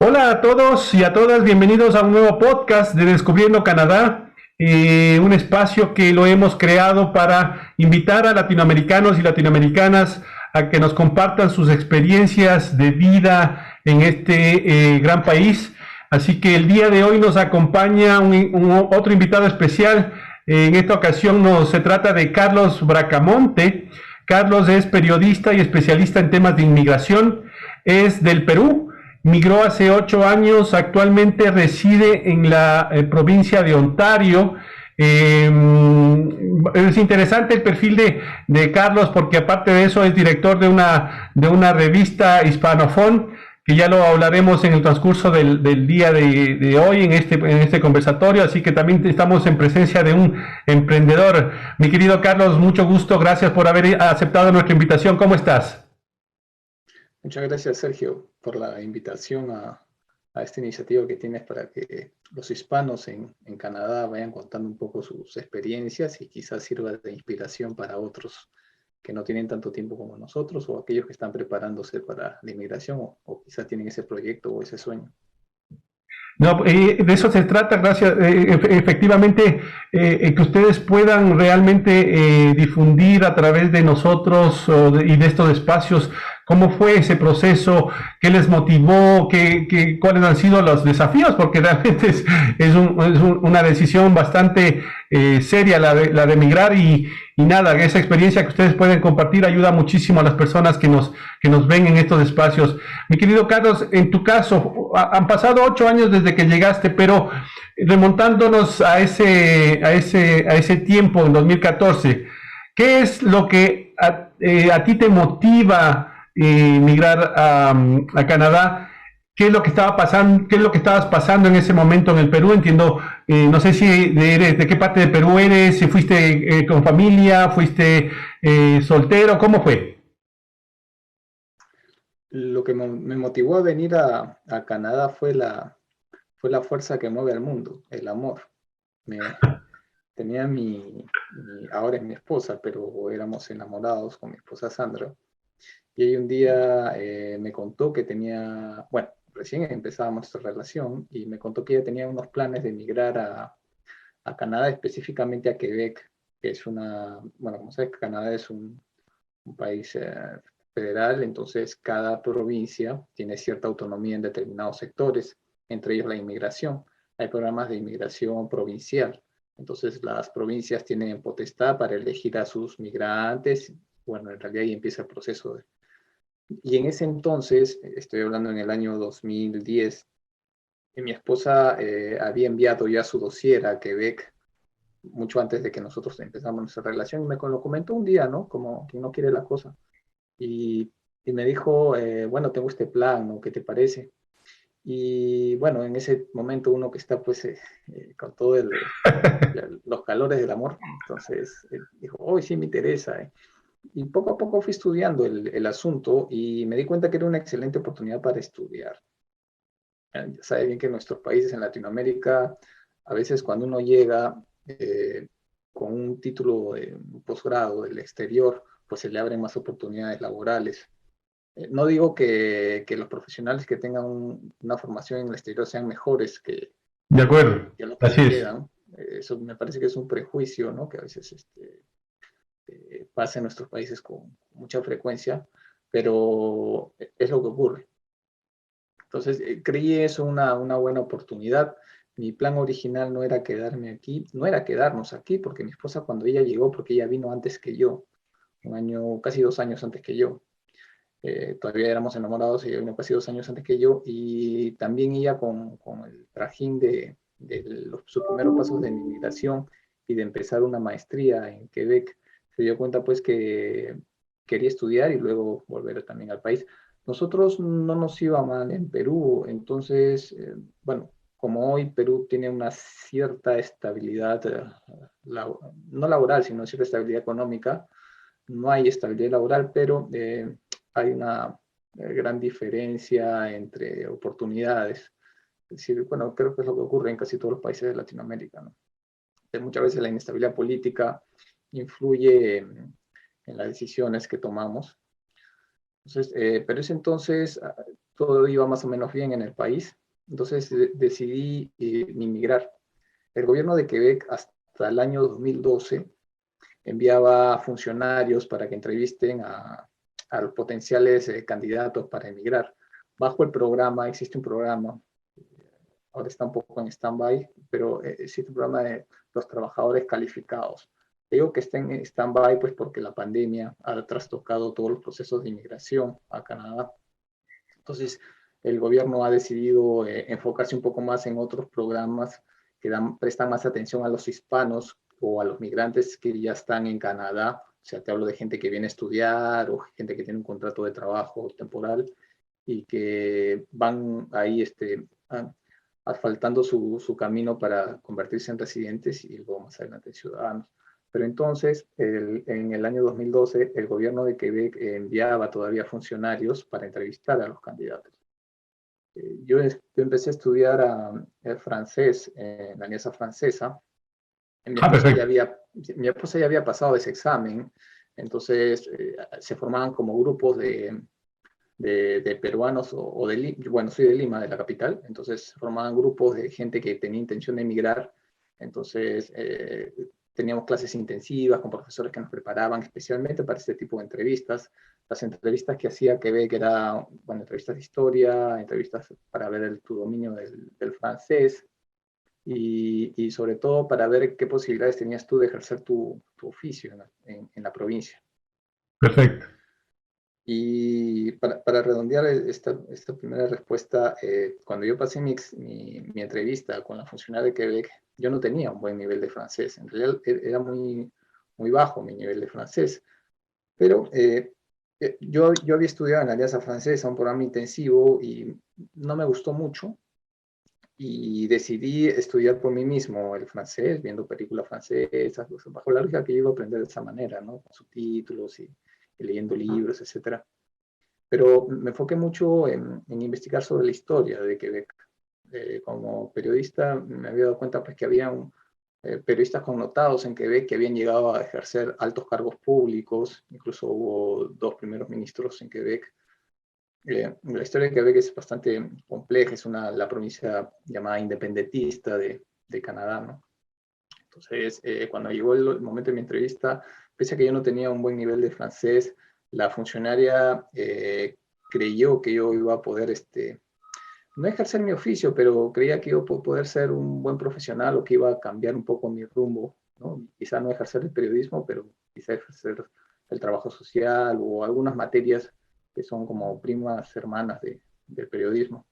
Hola a todos y a todas, bienvenidos a un nuevo podcast de Descubriendo Canadá, un espacio que lo hemos creado para invitar a latinoamericanos y latinoamericanas a que nos compartan sus experiencias de vida en este gran país. Así que el día de hoy nos acompaña otro invitado especial. En esta ocasión se trata de Carlos Bracamonte. Carlos es periodista y especialista en temas de inmigración. Es del Perú. Migró hace 8 años, actualmente reside en la provincia de Ontario. Eh, es interesante el perfil de Carlos porque aparte de eso es director de una revista hispanofón, que ya lo hablaremos en el transcurso del día de hoy en este conversatorio, así que también estamos en presencia de un emprendedor. Mi querido Carlos, mucho gusto, gracias por haber aceptado nuestra invitación. ¿Cómo estás? Muchas gracias, Sergio, por la invitación a esta iniciativa que tienes para que los hispanos en Canadá vayan contando un poco sus experiencias y quizás sirva de inspiración para otros que no tienen tanto tiempo como nosotros o aquellos que están preparándose para la inmigración o quizás tienen ese proyecto o ese sueño. No, de eso se trata, gracias. Efectivamente, que ustedes puedan realmente difundir a través de nosotros y de estos espacios cómo fue ese proceso, qué les motivó, cuáles han sido los desafíos, porque realmente una decisión bastante seria la de emigrar y nada, esa experiencia que ustedes pueden compartir ayuda muchísimo a las personas que nos ven en estos espacios. Mi querido Carlos, en tu caso, han pasado 8 años desde que llegaste, pero remontándonos a ese tiempo, en 2014, ¿qué es lo que a ti te motiva migrar a Canadá? ¿Qué es lo que estaba pasando? ¿Qué es lo que estabas pasando en ese momento en el Perú? Entiendo, no sé si de qué parte de Perú eres, si fuiste con familia, fuiste soltero, ¿cómo fue? Lo que me motivó a venir a Canadá fue la fuerza que mueve al mundo, el amor. Me, tenía ahora es mi esposa, pero éramos enamorados con mi esposa Sandra. Y ella un día me contó que tenía, bueno, recién empezábamos nuestra relación y me contó que ella tenía unos planes de emigrar a Canadá, específicamente a Quebec, que es bueno, como sabes, Canadá es un país federal, entonces cada provincia tiene cierta autonomía en determinados sectores, entre ellos la inmigración. Hay programas de inmigración provincial. Entonces las provincias tienen potestad para elegir a sus migrantes. Bueno, en realidad ahí empieza el proceso y en ese entonces, estoy hablando en el año 2010, mi esposa había enviado ya su dossier a Quebec mucho antes de que nosotros empezamos nuestra relación y me lo comentó un día, ¿no? Como quien no quiere la cosa. Y me dijo, bueno, tengo este plan, ¿no? ¿Qué te parece? Y bueno, en ese momento uno que está pues con todos los calores del amor, entonces dijo, hoy sí me interesa. Y poco a poco fui estudiando el asunto y me di cuenta que era una excelente oportunidad para estudiar. Ya sabe bien que en nuestros países en Latinoamérica, a veces cuando uno llega con un título de posgrado del exterior, pues se le abren más oportunidades laborales. No digo que los profesionales que tengan una formación en el exterior sean mejores De acuerdo, que los que así se es. quedan. Eso me parece que es un prejuicio, ¿no? Que a veces pasa en nuestros países con mucha frecuencia, pero es lo que ocurre. Entonces, creí eso una buena oportunidad. Mi plan original no era quedarme aquí, no era quedarnos aquí, porque mi esposa cuando ella llegó, porque ella vino antes que yo, un año, casi 2 años antes que yo, todavía éramos enamorados, ella vino casi 2 años antes que yo, y también ella con el trajín de sus primeros pasos de inmigración y de empezar una maestría en Quebec, se dio cuenta pues que quería estudiar y luego volver también al país. Nosotros no nos iba mal en Perú, entonces, bueno, como hoy Perú tiene una cierta estabilidad, no laboral, sino cierta estabilidad económica, no hay estabilidad laboral, pero hay una gran diferencia entre oportunidades. Es decir, bueno, creo que es lo que ocurre en casi todos los países de Latinoamérica, ¿no? Muchas veces la inestabilidad política influye en las decisiones que tomamos. Entonces, pero ese entonces todo iba más o menos bien en el país. Entonces decidí inmigrar. El gobierno de Quebec hasta el año 2012 enviaba funcionarios para que entrevisten a los potenciales candidatos para emigrar. Bajo el programa, existe un programa, ahora está un poco en stand-by, pero existe un programa de los trabajadores calificados. Digo que está en stand-by pues porque la pandemia ha trastocado todos los procesos de inmigración a Canadá. Entonces, el gobierno ha decidido enfocarse un poco más en otros programas que prestan más atención a los hispanos o a los migrantes que ya están en Canadá. O sea, te hablo de gente que viene a estudiar o gente que tiene un contrato de trabajo temporal y que van ahí asfaltando su camino para convertirse en residentes y luego más adelante en ciudadanos. Pero entonces, en el año 2012, el gobierno de Quebec enviaba todavía funcionarios para entrevistar a los candidatos. Yo empecé a estudiar francés en la Alianza Francesa. Perfecto. Mi esposa ya había pasado ese examen, entonces se formaban como grupos de peruanos o de Lima. Bueno, soy de Lima, de la capital, entonces se formaban grupos de gente que tenía intención de emigrar, entonces teníamos clases intensivas con profesores que nos preparaban especialmente para este tipo de entrevistas. Las entrevistas que hacía Quebec eran, bueno, entrevistas de historia, entrevistas para ver tu dominio del francés y sobre todo para ver qué posibilidades tenías tú de ejercer tu oficio en la provincia. Perfecto. Y para redondear esta primera respuesta, cuando yo pasé mi entrevista con la funcionaria de Quebec, yo no tenía un buen nivel de francés. En realidad era muy bajo mi nivel de francés. Pero yo había estudiado en la Alianza Francesa, un programa intensivo, y no me gustó mucho. Y decidí estudiar por mí mismo el francés, viendo películas francesas, bajo la lógica que yo iba a aprender de esa manera, ¿no? Con subtítulos y leyendo libros, etcétera. Pero me enfoqué mucho en investigar sobre la historia de Quebec. Como periodista me había dado cuenta pues, que había periodistas connotados en Quebec que habían llegado a ejercer altos cargos públicos, incluso hubo 2 primeros ministros en Quebec. La historia de Quebec es bastante compleja, es la provincia llamada independentista de Canadá, ¿no? Entonces, cuando llegó el momento de mi entrevista, pese a que yo no tenía un buen nivel de francés, la funcionaria creyó que yo iba a poder, no ejercer mi oficio, pero creía que iba a poder ser un buen profesional o que iba a cambiar un poco mi rumbo, ¿no? Quizá no ejercer el periodismo, pero quizá ejercer el trabajo social o algunas materias que son como primas hermanas del periodismo.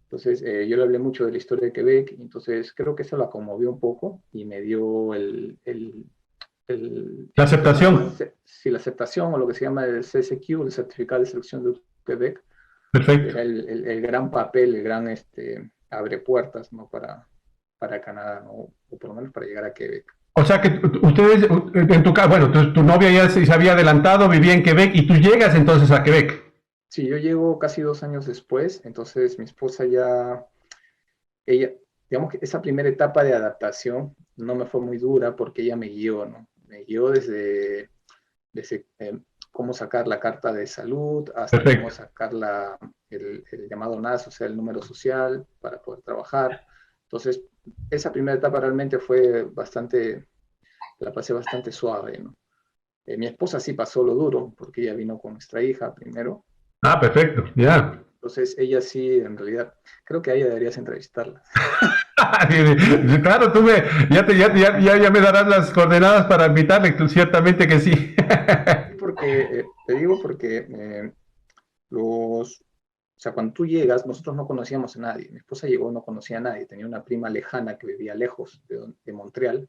Entonces, yo le hablé mucho de la historia de Quebec, y entonces creo que eso la conmovió un poco y me dio La aceptación. sí, la aceptación o lo que se llama el CSQ, el Certificado de Selección de Quebec, que Perfecto. era el gran papel, el gran abre puertas, ¿no? para Canadá, ¿no? O por lo menos para llegar a Quebec. O sea que ustedes, en tu caso, bueno, tu novia ya se había adelantado, vivía en Quebec y tú llegas entonces a Quebec. Sí, yo llego casi 2 años después, entonces mi esposa ella, digamos que esa primera etapa de adaptación no me fue muy dura porque ella me guió, ¿no? Me guió desde cómo sacar la carta de salud hasta cómo Perfecto. sacar el llamado NAS, o sea, el número social para poder trabajar. Entonces, esa primera etapa realmente la pasé bastante suave, ¿no? Mi esposa sí pasó lo duro, porque ella vino con nuestra hija primero. Perfecto, ya. Entonces, ella sí, en realidad, creo que a ella deberías entrevistarla. Claro, ya me darás las coordenadas para invitarle, tú, ciertamente que sí. Porque, te digo porque o sea, cuando tú llegas, nosotros no conocíamos a nadie. Mi esposa llegó, no conocía a nadie. Tenía una prima lejana que vivía lejos de Montreal,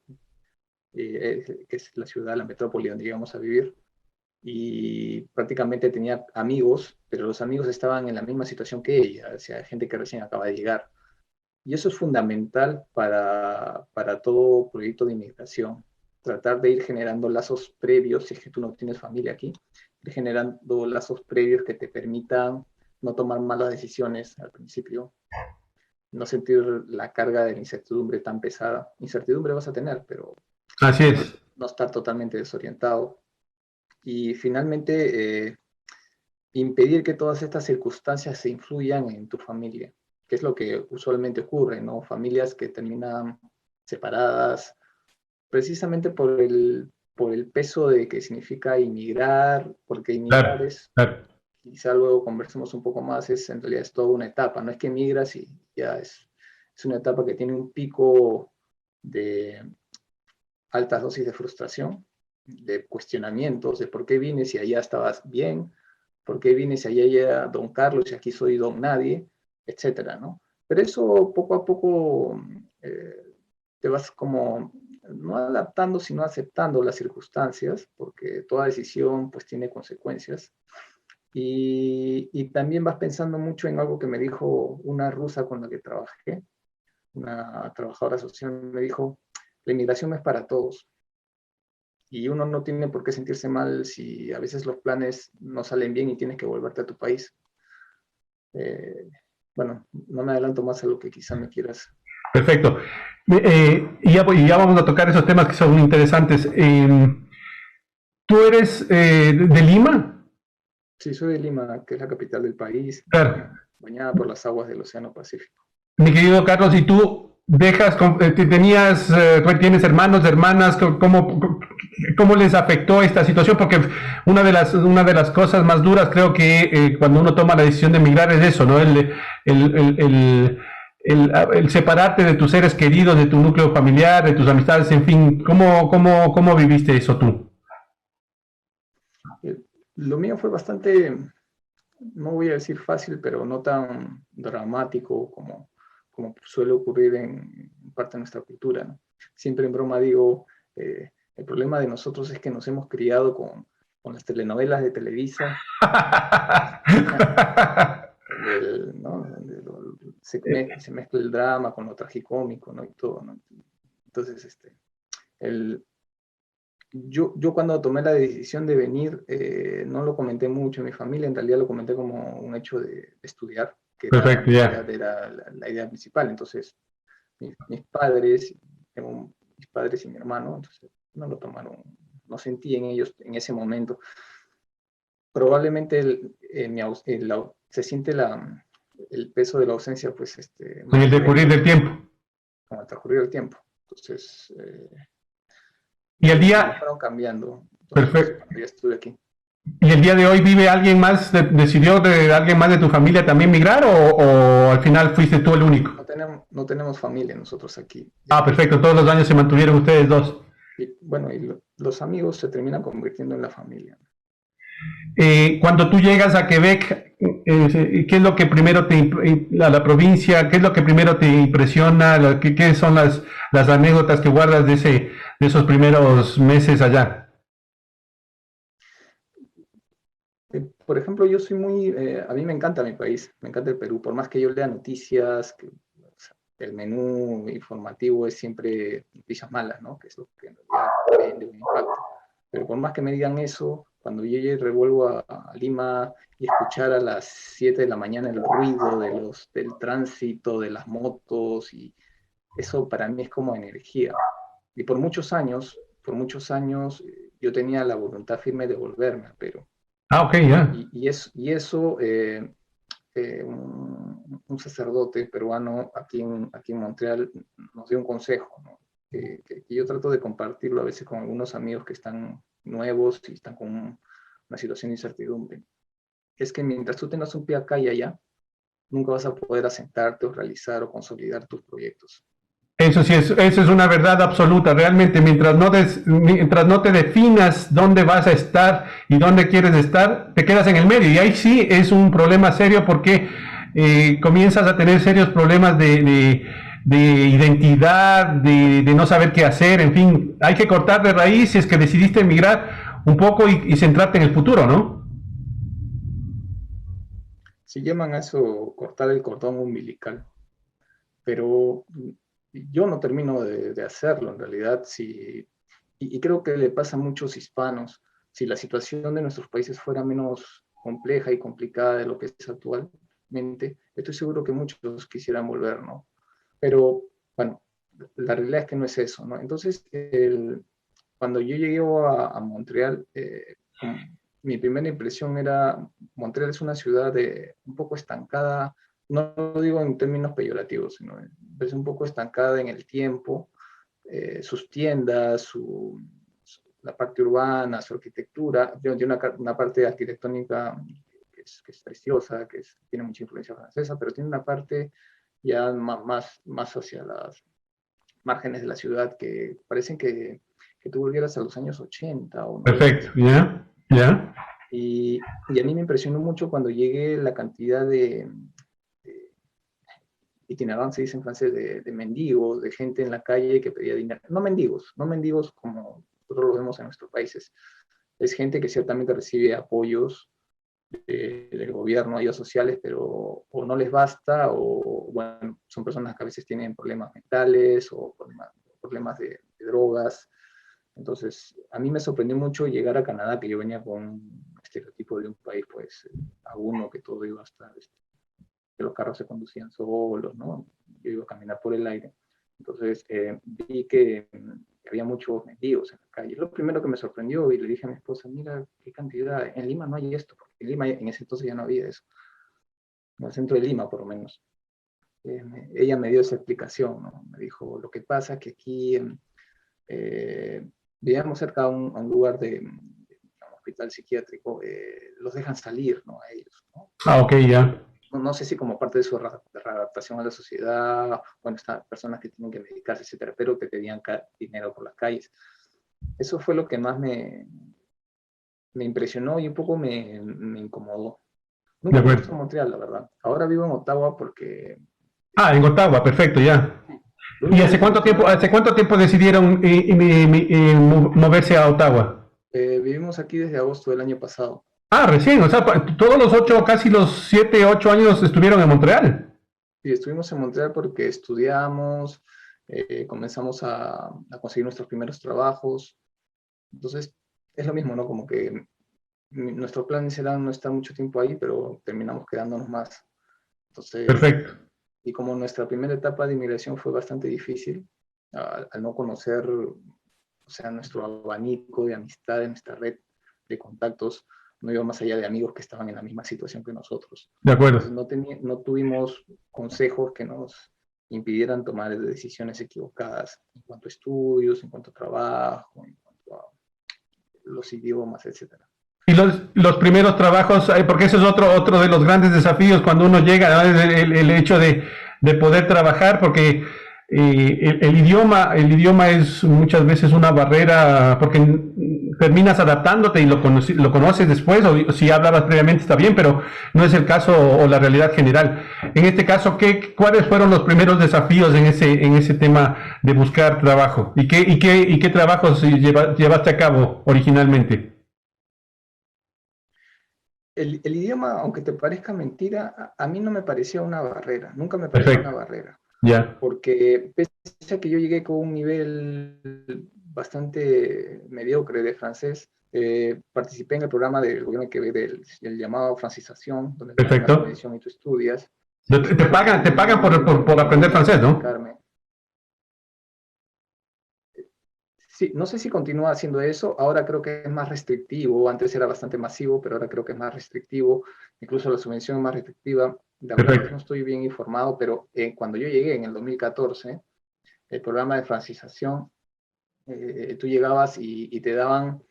que es la ciudad, la metrópoli donde íbamos a vivir. Y prácticamente tenía amigos, pero los amigos estaban en la misma situación que ella, o sea, gente que recién acaba de llegar. Y eso es fundamental para todo proyecto de inmigración. Tratar de ir generando lazos previos, si es que tú no tienes familia aquí, ir generando lazos previos que te permitan no tomar malas decisiones al principio, no sentir la carga de la incertidumbre tan pesada. Incertidumbre vas a tener, pero Así no, es. no estar totalmente desorientado. Y finalmente, impedir que todas estas circunstancias se influyan en tu familia, que es lo que usualmente ocurre, ¿no? Familias que terminan separadas precisamente por el peso de que significa inmigrar, porque inmigrar Claro, es, claro, quizá luego conversemos un poco más, en realidad es toda una etapa, no es que migras y ya es una etapa que tiene un pico de altas dosis de frustración, de cuestionamientos, de por qué vine si allá estabas bien, por qué vine si allá era don Carlos y aquí soy don nadie, etcétera, ¿no? Pero eso poco a poco te vas como no adaptando, sino aceptando las circunstancias, porque toda decisión pues tiene consecuencias. Y también vas pensando mucho en algo que me dijo una rusa con la que trabajé, una trabajadora social, me dijo, la inmigración no es para todos. Y uno no tiene por qué sentirse mal si a veces los planes no salen bien y tienes que volverte a tu país. Eh, bueno, no me adelanto más a lo que quizá me quieras. perfecto. Y ya vamos a tocar esos temas que son muy interesantes. ¿Tú eres de Lima? Sí, soy de Lima, que es la capital del país, Claro. bañada por las aguas del Océano Pacífico. Mi querido Carlos, ¿y tú tienes hermanos, hermanas? ¿Cómo les afectó esta situación? Porque una de las cosas más duras creo que cuando uno toma la decisión de emigrar es eso, ¿no? El, el, el separarte de tus seres queridos, de tu núcleo familiar, de tus amistades, en fin. ¿Cómo viviste eso tú? Lo mío fue bastante, no voy a decir fácil, pero no tan dramático como suele ocurrir en parte de nuestra cultura, ¿no? Siempre en broma digo, el problema de nosotros es que nos hemos criado con las telenovelas de Televisa, ¿no? Se mezcla el drama con lo tragicómico, ¿no? Y todo, ¿no? Entonces, el, yo cuando tomé la decisión de venir, no lo comenté mucho en mi familia, en realidad lo comenté como un hecho de estudiar, que era, Perfecto, en ya. realidad era la idea principal. Entonces, mis padres, tengo mis padres y mi hermano, entonces no lo tomaron, no sentí en ellos en ese momento. Probablemente se siente el peso de la ausencia, pues, En más el decurrir directo del tiempo. con el transcurrir del tiempo. Entonces, Y el las cosas día, fueron cambiando. Entonces, perfecto. cuando ya estuve aquí. ¿Y el día de hoy vive alguien más, decidió de alguien más de tu familia también migrar o al final fuiste tú el único? No tenemos familia nosotros aquí. Ah, perfecto, todos los años se mantuvieron ustedes dos. Y, bueno, los amigos se terminan convirtiendo en la familia. Cuando tú llegas a Quebec, ¿qué es lo que primero a la provincia, qué es lo que primero te impresiona? ¿Qué son las anécdotas que guardas de esos primeros meses allá? Por ejemplo, yo soy a mí me encanta mi país, me encanta el Perú, por más que yo lea noticias, o sea, el menú informativo es siempre noticias malas, ¿no? Que es lo que en realidad vende un impacto. Pero por más que me digan eso, cuando yo llegue revuelvo a Lima y escuchar a las 7 de la mañana el ruido del tránsito, de las motos, y eso para mí es como energía. Y por muchos años, yo tenía la voluntad firme de volverme, pero Ah, ok, ya. y eso un sacerdote peruano aquí en Montreal nos dio un consejo, ¿no? Que yo trato de compartirlo a veces con algunos amigos que están nuevos y están con una situación de incertidumbre. Es que mientras tú tengas un pie acá y allá, nunca vas a poder asentarte o realizar o consolidar tus proyectos. Eso sí, eso es una verdad absoluta. Realmente, mientras no te definas dónde vas a estar y dónde quieres estar, te quedas en el medio. Y ahí sí es un problema serio porque comienzas a tener serios problemas de identidad, de no saber qué hacer. En fin, hay que cortar de raíz si es que decidiste emigrar un poco y centrarte en el futuro, ¿no? Si llaman a eso cortar el cordón umbilical, pero yo no termino de hacerlo en realidad. Y creo que le pasa a muchos hispanos. Si la situación de nuestros países fuera menos compleja y complicada de lo que es actualmente, estoy seguro que muchos quisieran volver, ¿no? Pero bueno, la realidad es que no es eso, ¿no? Entonces, cuando yo llegué a Montreal, mi primera impresión era, Montreal es una ciudad un poco estancada, no lo digo en términos peyorativos, sino es un poco estancada en el tiempo, sus tiendas, la parte urbana, su arquitectura, tiene una parte arquitectónica que es preciosa, tiene mucha influencia francesa, pero tiene una parte ya más hacia las márgenes de la ciudad que parecen que tú volvieras a los años 80 o 90. Perfecto, ya, ya. Y a mí me impresionó mucho cuando llegué la cantidad de itinerante, se dice en francés, de mendigos, de gente en la calle que pedía dinero. No mendigos como nosotros lo vemos en nuestros países. Es gente que ciertamente recibe apoyos del gobierno, ayudas sociales, pero o no les basta, o bueno, son personas que a veces tienen problemas mentales o problemas de drogas. Entonces, a mí me sorprendió mucho llegar a Canadá, que yo venía con un estereotipo de un país, pues, a uno que todo iba a estar, que los carros se conducían solos, ¿no? Yo iba a caminar por el aire. Entonces, vi que había muchos mendigos en la calle. Lo primero que me sorprendió, y le dije a mi esposa, mira, qué cantidad, en Lima no hay esto, porque en Lima en ese entonces ya no había eso, en el centro de Lima por lo menos. Ella me dio esa explicación, ¿no? Me dijo, lo que pasa es que aquí vivíamos cerca a un lugar de un hospital psiquiátrico, los dejan salir, ¿no? A ellos, ¿no? Ah, ok, ya. No sé si como parte de su readaptación a la sociedad, bueno, estas personas que tienen que medicarse, etcétera, pero que pedían dinero por las calles. Eso fue lo que más me impresionó y un poco me incomodó. De Nunca me gustó acuerdo. Montreal, la verdad. Ahora vivo en Ottawa porque Ah, en Ottawa, perfecto, ya. lo ¿Y único que me gusta de hace cuánto tiempo decidieron moverse a Ottawa? vivimos aquí desde agosto del año pasado. Ah, recién, o sea, todos los 8, casi los 7, 8 años estuvieron en Montreal. Y estuvimos en Montreal porque estudiamos, comenzamos a conseguir nuestros primeros trabajos. Entonces, es lo mismo, ¿no? Como que nuestro plan era no estar mucho tiempo ahí, pero terminamos quedándonos más. Entonces, Perfecto. y como nuestra primera etapa de inmigración fue bastante difícil, al no conocer, o sea, nuestro abanico de amistades, nuestra red de contactos, no iba más allá de amigos que estaban en la misma situación que nosotros. De Entonces, acuerdo. no tuvimos consejos que nos impidieran tomar decisiones equivocadas en cuanto a estudios, en cuanto a trabajo, en cuanto a los idiomas, etcétera. Y los primeros trabajos, porque ese es otro de los grandes desafíos cuando uno llega, ¿no? El hecho de poder trabajar, porque el idioma es muchas veces una barrera, porque terminas adaptándote y lo conoces después, o si hablabas previamente está bien, pero no es el caso o la realidad general. En este caso, ¿cuáles fueron los primeros desafíos en ese tema de buscar trabajo? ¿Y qué trabajos llevaste a cabo originalmente? El idioma, aunque te parezca mentira, a mí no me parecía una barrera, nunca me pareció una Perfecto, barrera, ya. porque pese a que yo llegué con un nivel bastante mediocre de francés, participé en el programa del gobierno de Quebec del llamado francización, donde te dan una Perfecto. subvención y tú estudias. Te, Eso te fue pagan, como te pagan una por, ayuda por, por aprender económica francés, para ¿no? becarme. Sí, no sé si continúa haciendo eso, ahora creo que es más restrictivo, antes era bastante masivo, pero ahora creo que es más restrictivo, incluso la subvención es más restrictiva. La verdad Perfecto. no estoy bien informado, pero cuando yo llegué en el 2014, el programa de francización, tú llegabas y te daban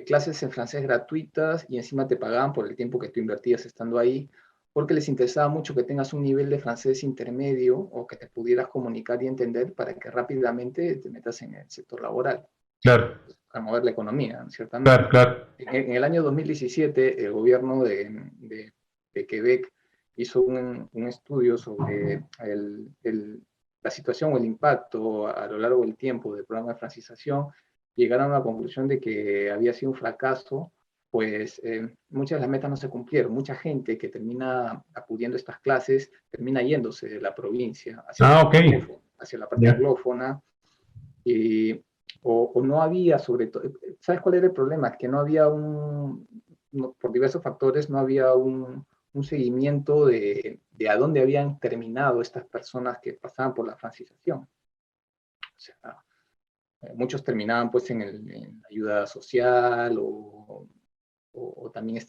clases en francés gratuitas y encima te pagaban por el tiempo que tú invertías estando ahí, porque les interesaba mucho que tengas un nivel de francés intermedio o que te pudieras comunicar y entender para que rápidamente te metas en el sector laboral, Claro, para mover la economía, claro, ciertamente. claro. En el año 2017, el gobierno de Quebec hizo un estudio sobre la situación o el impacto a lo largo del tiempo del programa de francización. Llegaron a la conclusión de que había sido un fracaso, pues muchas de las metas no se cumplieron. Mucha gente que termina acudiendo a estas clases termina yéndose de la provincia Ah, ok. hacia la parte Ya. anglófona, y, o no había, sobre todo, ¿sabes cuál era el problema? Que no había por diversos factores, no había un seguimiento de a dónde habían terminado estas personas que pasaban por la francización. O sea, muchos terminaban pues en ayuda social o también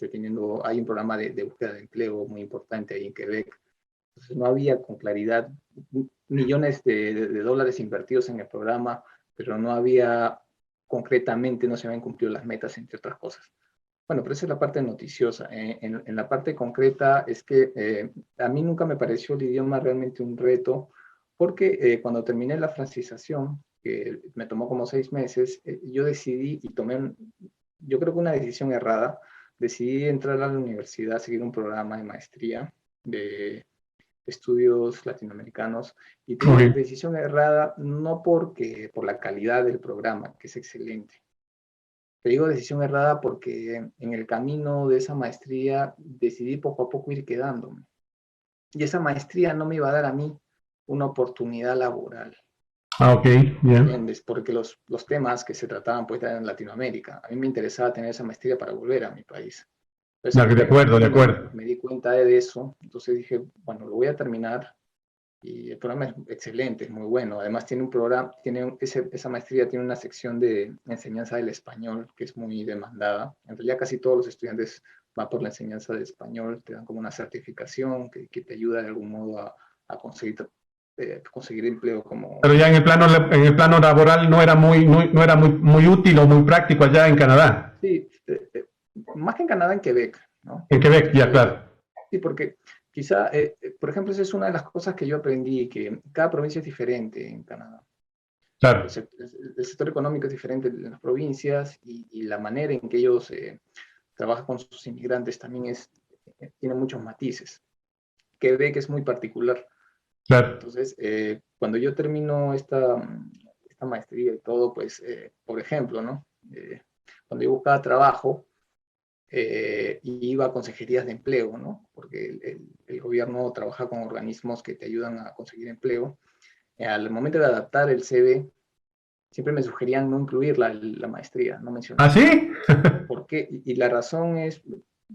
hay un programa de búsqueda de empleo muy importante ahí en Quebec. Entonces no había con claridad millones de dólares invertidos en el programa, pero no había concretamente, no se habían cumplido las metas, entre otras cosas. Bueno, pero esa es la parte noticiosa. En la parte concreta es que a mí nunca me pareció el idioma realmente un reto, porque cuando terminé la francización, que me tomó como 6 meses, yo decidí y yo creo que una decisión errada, decidí entrar a la universidad, seguir un programa de maestría de estudios latinoamericanos, y te digo Ok. decisión errada no por la calidad del programa, que es excelente. Te digo decisión errada porque en el camino de esa maestría decidí poco a poco ir quedándome. Y esa maestría no me iba a dar a mí una oportunidad laboral, Ah, ok, ya. ¿entiendes? Porque los temas que se trataban pues eran en Latinoamérica. A mí me interesaba tener esa maestría para volver a mi país. Entonces, en De el acuerdo, de camino acuerdo. me di cuenta de eso. Entonces dije, bueno, lo voy a terminar. Y el programa es excelente, es muy bueno. Además tiene un programa, esa maestría tiene una sección de enseñanza del español que es muy demandada. En realidad casi todos los estudiantes van por la enseñanza del español, te dan como una certificación que te ayuda de algún modo a conseguir empleo como... Pero ya en el plano laboral no era no era muy útil o muy práctico allá en Canadá. Sí, más que en Canadá, en Quebec, ¿no? En Quebec, ya, Entonces, claro. sí, porque quizá, por ejemplo, esa es una de las cosas que yo aprendí, que cada provincia es diferente en Canadá. El, Claro, el sector económico es diferente en las provincias y la manera en que ellos trabajan con sus inmigrantes también tiene muchos matices. Quebec es muy particular. claro. Entonces, cuando yo termino esta maestría y todo, pues, por ejemplo, ¿no? Cuando yo buscaba trabajo, iba a consejerías de empleo, ¿no? Porque el gobierno trabaja con organismos que te ayudan a conseguir empleo. Al momento de adaptar el CV, siempre me sugerían no incluir la maestría, no ¿Ah, mencionarla. sí? ¿Por qué? Y la razón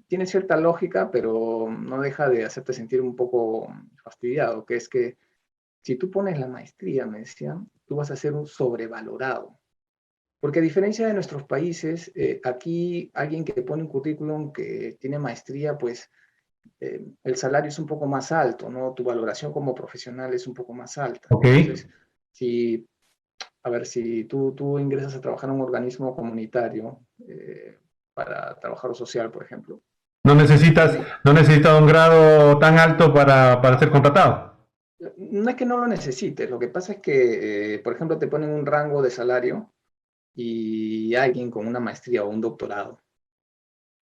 tiene cierta lógica, pero no deja de hacerte sentir un poco fastidiado, que es que si tú pones la maestría, me decían, tú vas a ser un sobrevalorado. Porque a diferencia de nuestros países, aquí alguien que pone un currículum que tiene maestría, pues el salario es un poco más alto, ¿no? Tu valoración como profesional es un poco más alta. Ok. Entonces, si a ver, si tú ingresas a trabajar en un organismo comunitario para trabajo social, por ejemplo, tiene, No necesitas un grado tan alto para ser contratado. no es que no lo necesites, lo que pasa es que, por ejemplo, te ponen un rango de salario y alguien con una maestría o un doctorado,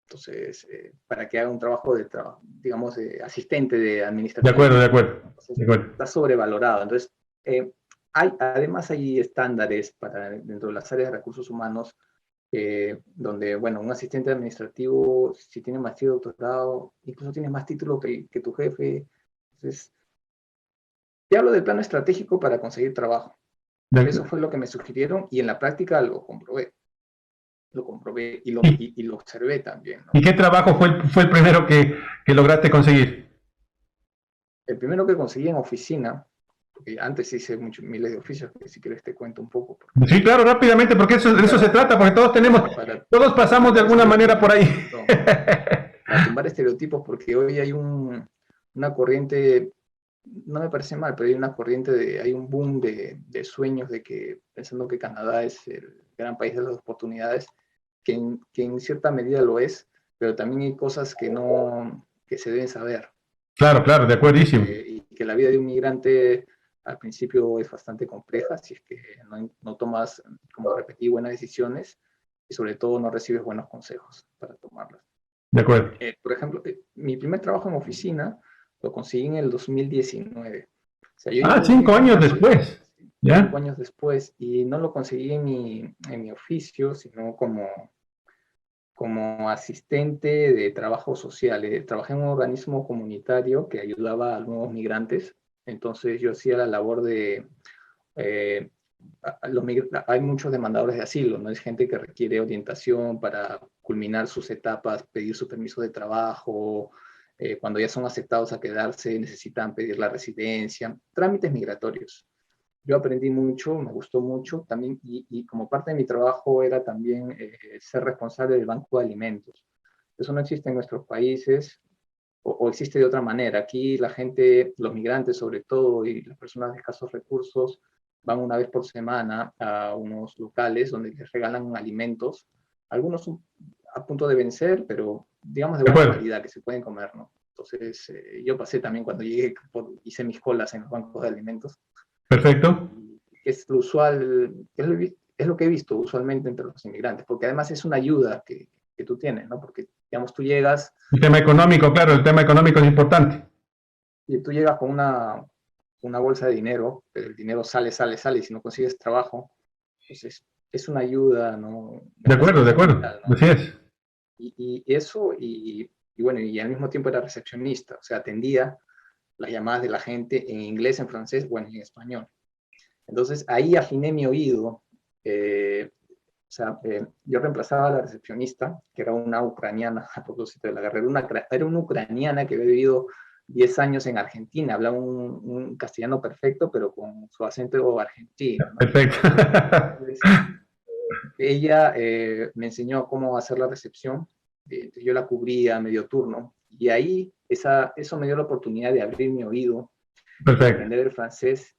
entonces, para que haga un trabajo digamos, asistente de De acuerdo, de administrativo, acuerdo, entonces de acuerdo. está sobrevalorado. Entonces, además hay estándares dentro de las áreas de recursos humanos donde, bueno, un asistente administrativo, si tiene maestría y doctorado, incluso tiene más título que tu jefe. Entonces, te hablo del plano estratégico para conseguir trabajo. Eso De- fue lo que me sugirieron y en la práctica lo comprobé ¿Y, y lo observé también, y ¿no? qué trabajo fue el primero que lograste conseguir? El primero que conseguí en oficina, porque antes hice miles de oficios, que si quieres te cuento un poco, porque Sí, claro, rápidamente, porque de eso se para, trata, porque para, todos para pasamos de tumbar alguna manera por estereotipos, ahí. perdón, para tumbar estereotipos, porque hoy hay una corriente, no me parece mal, pero hay una corriente hay un boom de sueños de que, pensando que Canadá es el gran país de las oportunidades, que en cierta medida lo es, pero también hay cosas que se deben saber, Claro, claro, de acuerdísimo. y que la vida de un migrante al principio es bastante compleja si es que no tomas, como repetí, buenas decisiones y sobre todo no recibes buenos consejos para tomarlas. De acuerdo. Por ejemplo, mi primer trabajo en oficina lo conseguí en el 2019. O sea, yo ya Ah, tenía 5 años experiencia después. 5 ¿Ya? años después y no lo conseguí en mi oficio, sino como asistente de trabajo social. Trabajé en un organismo comunitario que ayudaba a nuevos migrantes. Entonces yo hacía la labor de... eh, hay muchos demandadores de asilo, ¿no? Es gente que requiere orientación para culminar sus etapas, pedir su permiso de trabajo, cuando ya son aceptados a quedarse, necesitan pedir la residencia, trámites migratorios. Yo aprendí mucho, me gustó mucho también, y como parte de mi trabajo era también ser responsable del banco de alimentos. Eso no existe en nuestros países, o existe de otra manera. Aquí la gente, los migrantes sobre todo, y las personas de escasos recursos, van una vez por semana a unos locales donde les regalan alimentos, algunos a punto de vencer, pero digamos de De buena acuerdo. calidad, que se pueden comer, ¿no? Entonces, yo pasé también cuando llegué, hice mis colas en los bancos de alimentos, Perfecto. que es lo usual, es lo que he visto usualmente entre los inmigrantes, porque además es una ayuda que tú tienes, ¿no? Porque, digamos, El tema económico, claro, el tema económico es importante. tú llegas con una bolsa de dinero, pero el dinero sale, sale, sale, y si no consigues trabajo, pues es una ayuda, ¿no? Me parece que De es acuerdo, fundamental, ¿no? así es. Y eso, y bueno, y al mismo tiempo era recepcionista, o sea, atendía las llamadas de la gente en inglés, en francés, bueno, y en español. Entonces ahí afiné mi oído. O sea, yo reemplazaba a la recepcionista, que era una ucraniana, a propósito de la guerra, era una ucraniana que había vivido 10 años en Argentina, hablaba un castellano perfecto, pero con su acento argentino, ¿no? Perfecto. Entonces, ella me enseñó cómo hacer la recepción, yo la cubría a medio turno, y ahí eso me dio la oportunidad de abrir mi oído y Perfecto. aprender el francés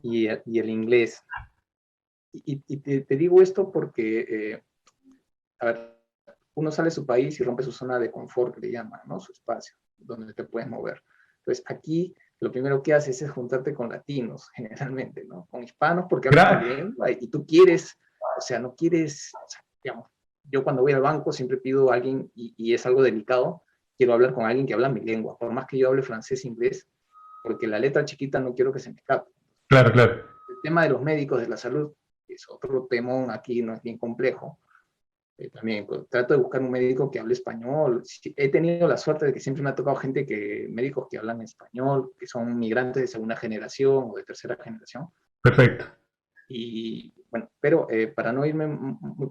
y el inglés. Y te digo esto porque, a ver, uno sale de su país y rompe su zona de confort, que le llaman, ¿no? Su espacio, donde te puedes mover. Entonces, aquí lo primero que haces es juntarte con latinos, generalmente, ¿no? Con hispanos, porque hablan tu Gra- lengua y tú quieres, o sea, no quieres, o sea, digamos, yo cuando voy al banco siempre pido a alguien, y es algo delicado, quiero hablar con alguien que habla mi lengua, por más que yo hable francés, inglés, porque la letra chiquita no quiero que se me escape. claro, claro. El tema de los médicos de la salud es otro temón aquí, no es bien complejo. También pues, trato de buscar un médico que hable español. He tenido la suerte de que siempre me ha tocado médicos que hablan español, que son migrantes de segunda generación o de tercera generación. Perfecto. Y bueno, pero para no irme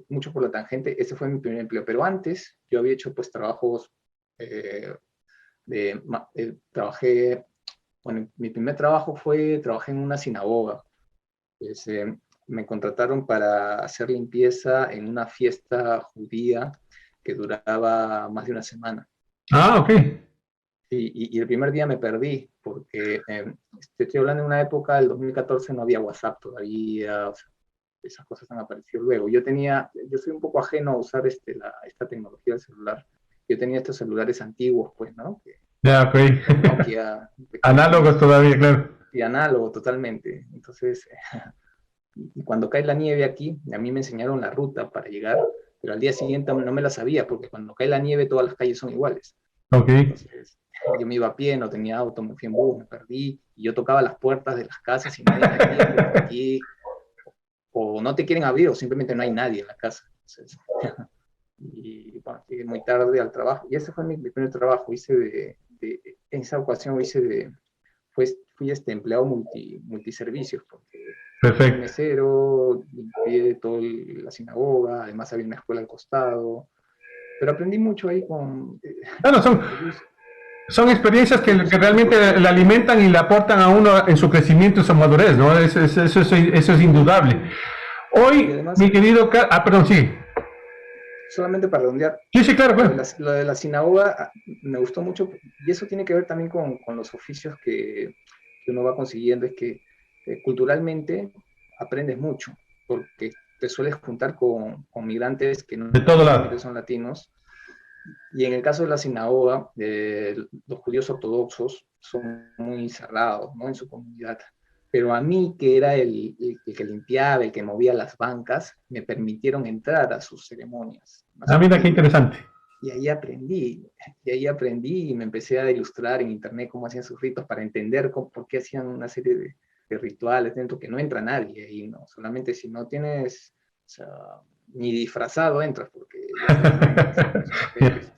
mucho por la tangente, ese fue mi primer empleo. Pero antes yo había hecho pues trabajos eh, trabajé, bueno, mi primer trabajo trabajé en una sinagoga. Pues, me contrataron para hacer limpieza en una fiesta judía que duraba más de una semana. Ah, ok. Y el primer día me perdí, porque estoy hablando de una época, del 2014 no había WhatsApp todavía, o sea, esas cosas han aparecido luego. Yo soy un poco ajeno a usar esta tecnología del celular. Yo tenía estos celulares antiguos, pues, ¿no? Ya, ok. Los Nokia Análogos pequeños, todavía, claro. y análogo totalmente. Entonces, y cuando cae la nieve aquí, a mí me enseñaron la ruta para llegar, pero al día siguiente no me la sabía, porque cuando cae la nieve todas las calles son iguales. Ok. Entonces, yo me iba a pie, no tenía auto, me fui en bus, me perdí, y yo tocaba las puertas de las casas y nadie me abría, porque aquí o no te quieren abrir o simplemente no hay nadie en la casa. Entonces, y bueno, llegué muy tarde al trabajo, y ese fue mi primer trabajo. En esa ocasión fui empleado multiservicios, porque fui Perfecto. mesero, limpié toda la sinagoga, además había una escuela al costado, pero aprendí mucho ahí Bueno, son experiencias que realmente le alimentan y le aportan a uno en su crecimiento y su madurez, ¿no? Eso es indudable. y Hoy, además, mi querido... perdón, sí. solamente para redondear, Sí, sí, claro, claro. lo de la sinagoga me gustó mucho, y eso tiene que ver también con los oficios que uno va consiguiendo, es que culturalmente aprendes mucho, porque te sueles juntar con migrantes que no De todo necesariamente lado. son latinos, y en el caso de la sinagoga, los judíos ortodoxos son muy cerrados, ¿no? En su comunidad. Pero a mí, que era el que limpiaba, el que movía las bancas, me permitieron entrar a sus ceremonias, a Ah, sus mira, qué ritos. interesante. Y ahí aprendí y me empecé a ilustrar en internet cómo hacían sus ritos para entender por qué hacían una serie de rituales dentro, que no entra nadie ahí, ¿no? Solamente si no tienes, o sea, ni disfrazado entras, porque ya se ven, son los jefes.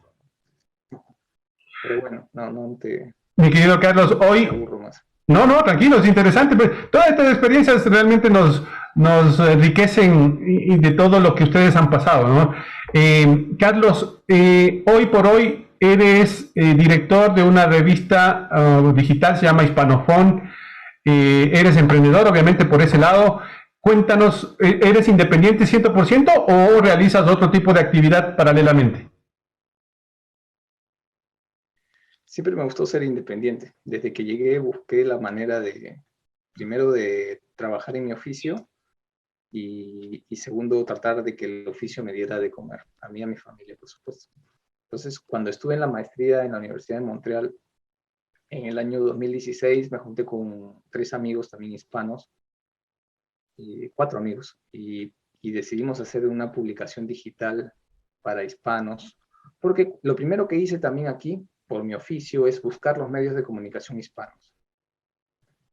Pero bueno, no Mi querido Carlos, te hoy... aburro más. No, no, tranquilo, es interesante. Pues, todas estas experiencias realmente nos enriquecen y de todo lo que ustedes han pasado, ¿no? Carlos, hoy por hoy eres director de una revista digital, se llama Hispanofón. Eres emprendedor, obviamente, por ese lado. Cuéntanos, ¿eres independiente 100% o realizas otro tipo de actividad paralelamente? siempre me gustó ser independiente. Desde que llegué busqué la manera de, primero, de trabajar en mi oficio y segundo, tratar de que el oficio me diera de comer, a mí y a mi familia, por supuesto. Entonces, cuando estuve en la maestría en la Universidad de Montreal, en el año 2016 me junté con 3 amigos también hispanos, y 4 amigos, y decidimos hacer una publicación digital para hispanos, porque lo primero que hice también aquí, por mi oficio, es buscar los medios de comunicación hispanos.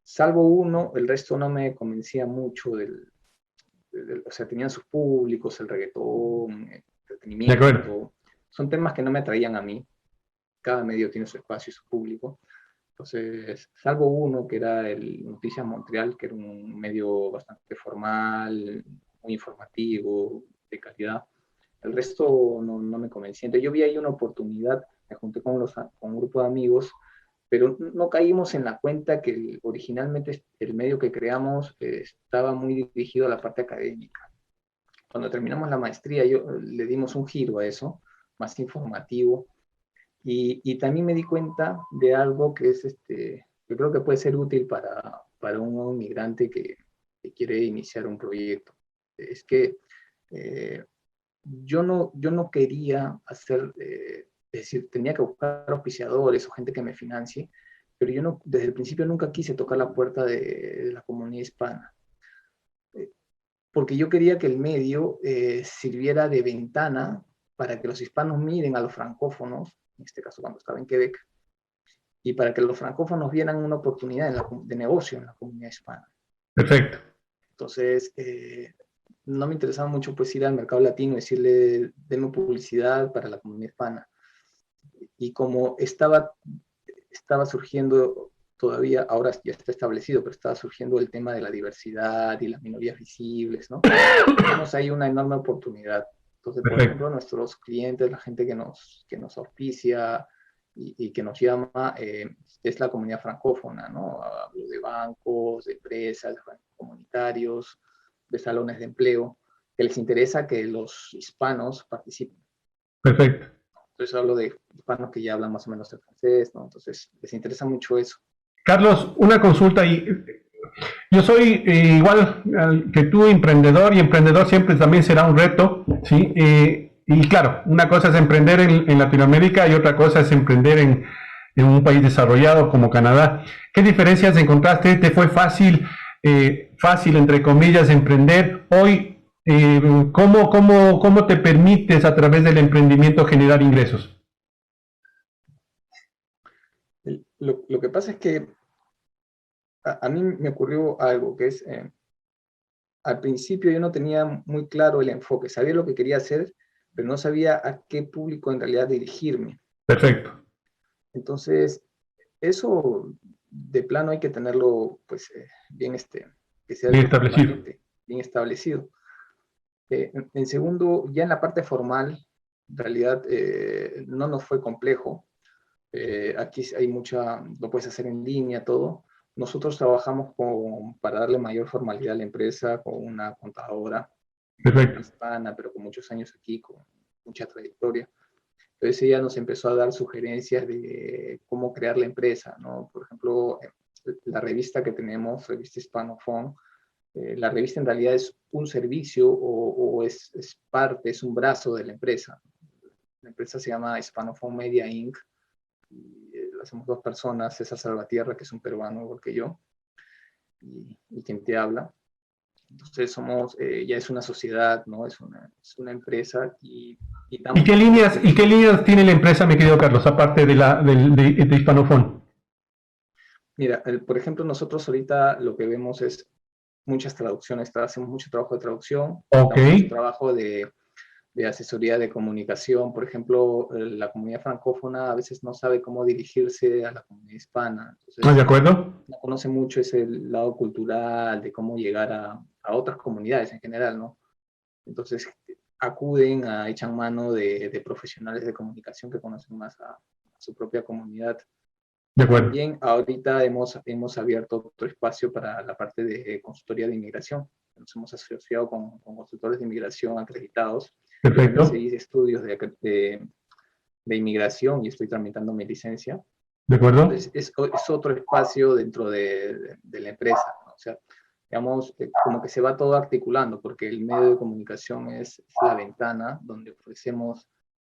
Salvo uno, el resto no me convencía mucho o sea, tenían sus públicos, el reggaetón, el De acuerdo. entretenimiento, son temas que no me atraían a mí, cada medio tiene su espacio y su público. Entonces, salvo uno que era el Noticias Montreal, que era un medio bastante formal, muy informativo, de calidad, el resto no me convencía. Entonces, yo vi ahí una oportunidad, me junté con un grupo de amigos, pero no caímos en la cuenta que originalmente el medio que creamos estaba muy dirigido a la parte académica. Cuando terminamos la maestría, le dimos un giro a eso, más informativo, y también me di cuenta de algo que es, yo creo que puede ser útil para un nuevo inmigrante que quiere iniciar un proyecto. Es que eh, yo no quería hacer, es decir, tenía que buscar auspiciadores o gente que me financie, pero yo no, desde el principio nunca quise tocar la puerta de la comunidad hispana, eh, porque yo quería que el medio sirviera de ventana para que los hispanos miren a los francófonos, en este caso cuando estaba en Quebec, y para que los francófonos vieran una oportunidad de negocio en la comunidad hispana. Perfecto. Entonces, no me interesaba mucho pues ir al mercado latino y decirle, denme publicidad para la comunidad hispana. Y como estaba surgiendo todavía, ahora ya está establecido, pero estaba surgiendo el tema de la diversidad y las minorías visibles, ¿no? Tenemos ahí una enorme oportunidad. Entonces, por Perfecto. ejemplo, nuestros clientes, la gente que nos auspicia y que nos llama, es la comunidad francófona, ¿no? Hablo de bancos, de empresas, de bancos comunitarios, de salones de empleo, que les interesa que los hispanos participen. Perfecto. Entonces hablo de hispanos que ya hablan más o menos el francés, ¿no? Entonces les interesa mucho eso. Carlos, una consulta y yo soy igual que tú, emprendedor, y emprendedor siempre también será un reto, ¿sí? Y claro, una cosa es emprender en Latinoamérica y otra cosa es emprender en un país desarrollado como Canadá. ¿Qué diferencias encontraste? ¿Te fue fácil entre comillas, emprender? Hoy, ¿cómo te permites a través del emprendimiento generar ingresos? Lo que pasa es que a mí me ocurrió algo que es, al principio yo no tenía muy claro el enfoque, sabía lo que quería hacer, pero no sabía a qué público en realidad dirigirme. Perfecto. Entonces, eso de plano hay que tenerlo, pues, bien, que sea Bien algo establecido. transparente, bien establecido. En segundo, ya en la parte formal, en realidad no nos fue complejo. Aquí hay lo puedes hacer en línea, todo. Nosotros trabajamos para darle mayor formalidad a la empresa con una contadora Perfecto. hispana, pero con muchos años aquí, con mucha trayectoria. Entonces ella nos empezó a dar sugerencias de cómo crear la empresa, ¿no? Por ejemplo, la revista que tenemos, revista Hispanophone, la revista en realidad es un servicio o es parte, es un brazo de la empresa. La empresa se llama Hispanophone Media Inc. Y, lo hacemos 2 personas, César Salvatierra, que es un peruano igual que yo, y quien te habla. Entonces ya es una sociedad, ¿no? Es una empresa y ¿Y damos servicio. qué líneas tiene la empresa, mi querido Carlos, aparte de Hispanofón? Mira, por ejemplo, nosotros ahorita lo que vemos es muchas traducciones, hacemos mucho trabajo de traducción, Ok. damos mucho trabajo de asesoría de comunicación. Por ejemplo, la comunidad francófona a veces no sabe cómo dirigirse a la comunidad hispana. ¿De Entonces, acuerdo? no conoce mucho ese lado cultural, de cómo llegar a otras comunidades en general, ¿no? Entonces, echan mano de profesionales de comunicación que conocen más a su propia comunidad. De Y acuerdo. también ahorita hemos abierto otro espacio para la parte de consultoría de inmigración. Nos hemos asociado con consultores de inmigración acreditados. Yo también Perfecto. hice estudios de inmigración y estoy tramitando mi licencia. ¿De acuerdo? Es otro espacio dentro de la empresa, ¿no? O sea, digamos, como que se va todo articulando, porque el medio de comunicación es la ventana donde ofrecemos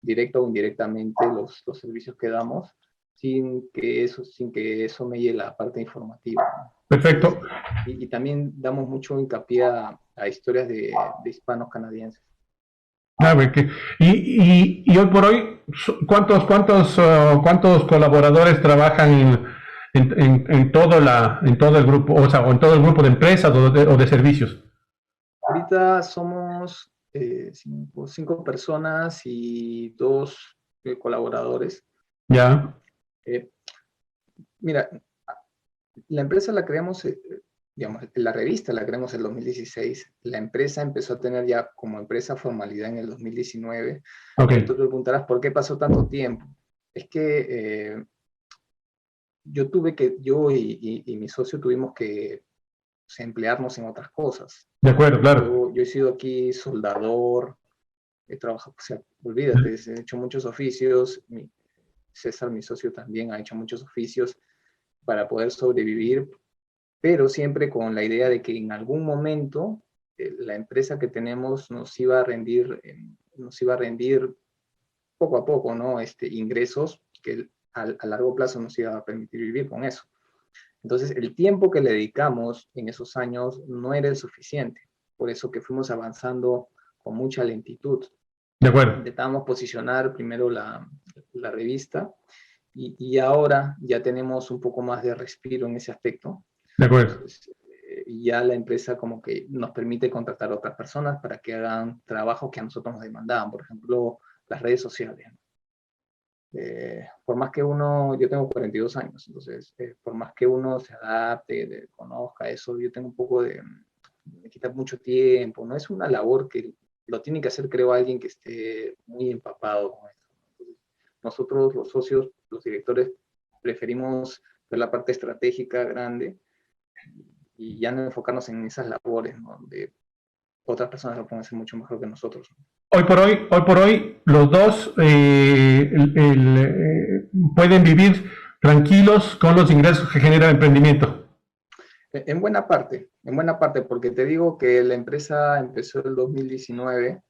directo o indirectamente los servicios que damos, sin que eso meie la parte informativa, ¿no? Perfecto. Y también damos mucho hincapié a historias de hispanos canadienses. A ver, y hoy por hoy, ¿cuántos colaboradores trabajan en todo el grupo, o sea, o en todo el grupo de empresas o de servicios? Ahorita somos cinco personas y dos colaboradores. Ya, Eh, Mira, la empresa la creamos, digamos, la revista la creamos en el 2016. La empresa empezó a tener ya como empresa formalidad en el 2019. ok, Y tú te preguntarás, ¿por qué pasó tanto tiempo? Es que yo y mi socio tuvimos que, pues, emplearnos en otras cosas. de acuerdo, claro. Yo he sido aquí soldador, he trabajado, o sea, olvídate, he hecho muchos oficios. César, mi socio, también ha hecho muchos oficios para poder sobrevivir, pero siempre con la idea de que en algún momento la empresa que tenemos nos iba a rendir poco a poco, ¿no? Ingresos que a largo plazo nos iba a permitir vivir con eso. Entonces, el tiempo que le dedicamos en esos años no era el suficiente, por eso que fuimos avanzando con mucha lentitud. De acuerdo, Intentábamos posicionar primero la revista y ahora ya tenemos un poco más de respiro en ese aspecto. de acuerdo. Entonces, ya la empresa como que nos permite contratar a otras personas para que hagan trabajos que a nosotros nos demandaban, por ejemplo, las redes sociales. Por más que uno, yo tengo 42 años, entonces, por más que uno se adapte, conozca eso, yo tengo un poco me quita mucho tiempo, no es una labor que lo tiene que hacer, creo, alguien que esté muy empapado con esto. Entonces, nosotros, los socios, los directores, preferimos ver la parte estratégica grande y ya no enfocarnos en esas labores, ¿no? Donde otras personas lo pueden hacer mucho mejor que nosotros. Hoy por hoy, los dos pueden vivir tranquilos con los ingresos que genera el emprendimiento. En buena parte, porque te digo que la empresa empezó el 2019,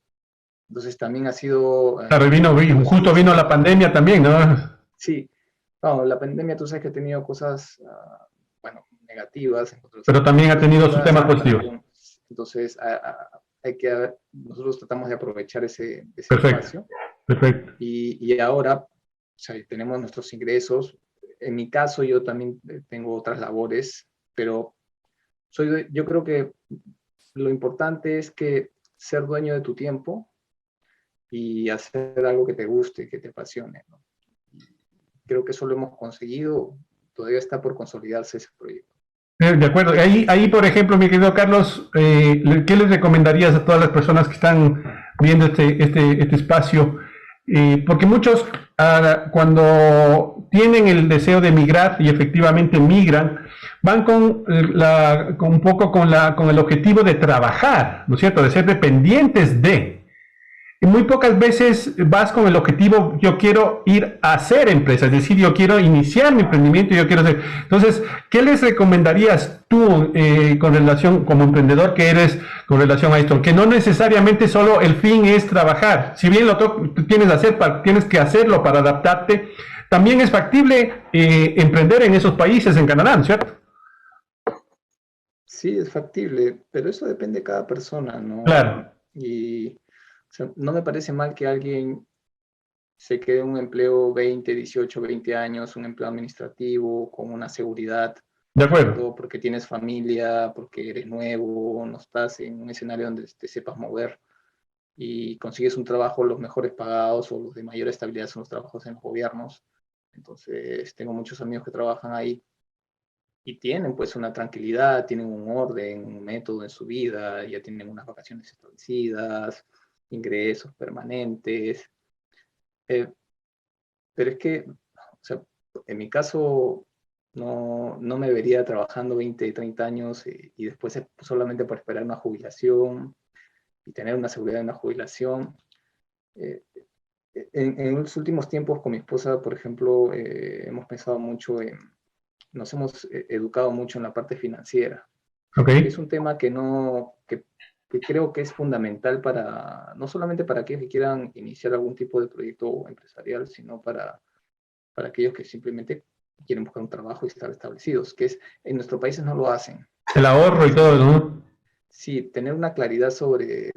entonces también ha sido Claro, y justo vino la pandemia también, ¿no? Sí, no, la pandemia tú sabes que ha tenido cosas, bueno, negativas, en otras Pero también ha tenido sus positivas temas para positivos. algunos. Entonces, nosotros tratamos de aprovechar ese Perfecto, espacio perfecto. y ahora, o sea, tenemos nuestros ingresos. En mi caso, yo también tengo otras labores, pero yo creo que lo importante es que ser dueño de tu tiempo y hacer algo que te guste, que te apasione, ¿no? Creo que eso lo hemos conseguido, todavía está por consolidarse ese proyecto. De acuerdo. Ahí, por ejemplo, mi querido Carlos, ¿qué les recomendarías a todas las personas que están viendo este espacio? Porque muchos, cuando tienen el deseo de migrar y efectivamente migran, van con un poco con el objetivo de trabajar, ¿no es cierto? De ser dependientes de. Y muy pocas veces vas con el objetivo, yo quiero ir a hacer empresa, es decir, yo quiero iniciar mi emprendimiento, yo quiero hacer. Entonces, ¿qué les recomendarías tú con relación, como emprendedor que eres, con relación a esto? Que no necesariamente solo el fin es trabajar, si bien tienes que hacerlo para adaptarte, también es factible emprender en esos países, en Canadá, ¿no es cierto? Sí, es factible, pero eso depende de cada persona, ¿no? Claro, Y o sea, no me parece mal que alguien se quede en un empleo 20, 18, 20 años, un empleo administrativo, con una seguridad, de sobre acuerdo, todo porque tienes familia, porque eres nuevo, no estás en un escenario donde te sepas mover y consigues un trabajo, los mejores pagados o los de mayor estabilidad son los trabajos en los gobiernos. Entonces, tengo muchos amigos que trabajan ahí y tienen pues una tranquilidad, tienen un orden, un método en su vida, ya tienen unas vacaciones establecidas, ingresos permanentes. Eh, pero es que, o sea, en mi caso, no me vería trabajando 20, 30 años y después solamente por esperar una jubilación y tener una seguridad de una jubilación. Eh, En los últimos tiempos con mi esposa, por ejemplo, hemos pensado mucho nos hemos educado mucho en la parte financiera. Ok, Es un tema que creo que es fundamental no solamente para aquellos que quieran iniciar algún tipo de proyecto empresarial, sino para aquellos que simplemente quieren buscar un trabajo y estar establecidos, en nuestros países no lo hacen. el ahorro y todo, ¿no? Sí, tener una claridad sobre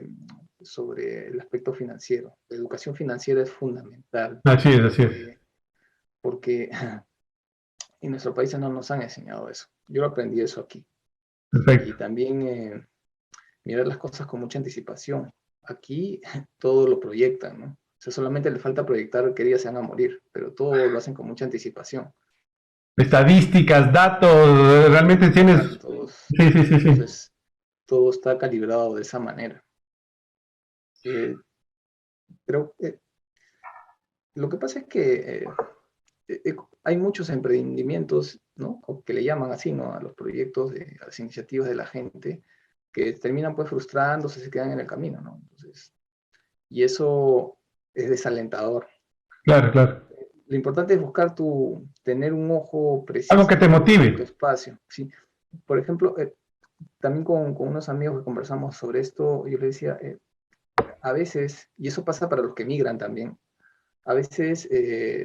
el aspecto financiero. La educación financiera es fundamental Así es, así es. porque en nuestros países no nos han enseñado eso. Yo aprendí eso aquí. Y Perfecto. también mirar las cosas con mucha anticipación. Aquí todo lo proyectan, ¿no? O sea, solamente le falta proyectar qué días se van a morir, pero todo lo hacen con mucha anticipación. Estadísticas, datos, realmente tienes... Datos. Sí, sí, sí, sí. Entonces, todo está calibrado de esa manera. Eh, pero lo que pasa es que hay muchos emprendimientos, ¿no? O que le llaman así, ¿no? A los proyectos, a las iniciativas de la gente, que terminan pues frustrándose, se quedan en el camino, ¿no? Entonces, y eso es desalentador. Claro, claro. Lo importante es tener un ojo Algo que preciso te en tu motive. espacio, ¿sí? Por ejemplo, también con unos amigos que conversamos sobre esto, yo le decía, a veces, y eso pasa para los que migran también, a veces,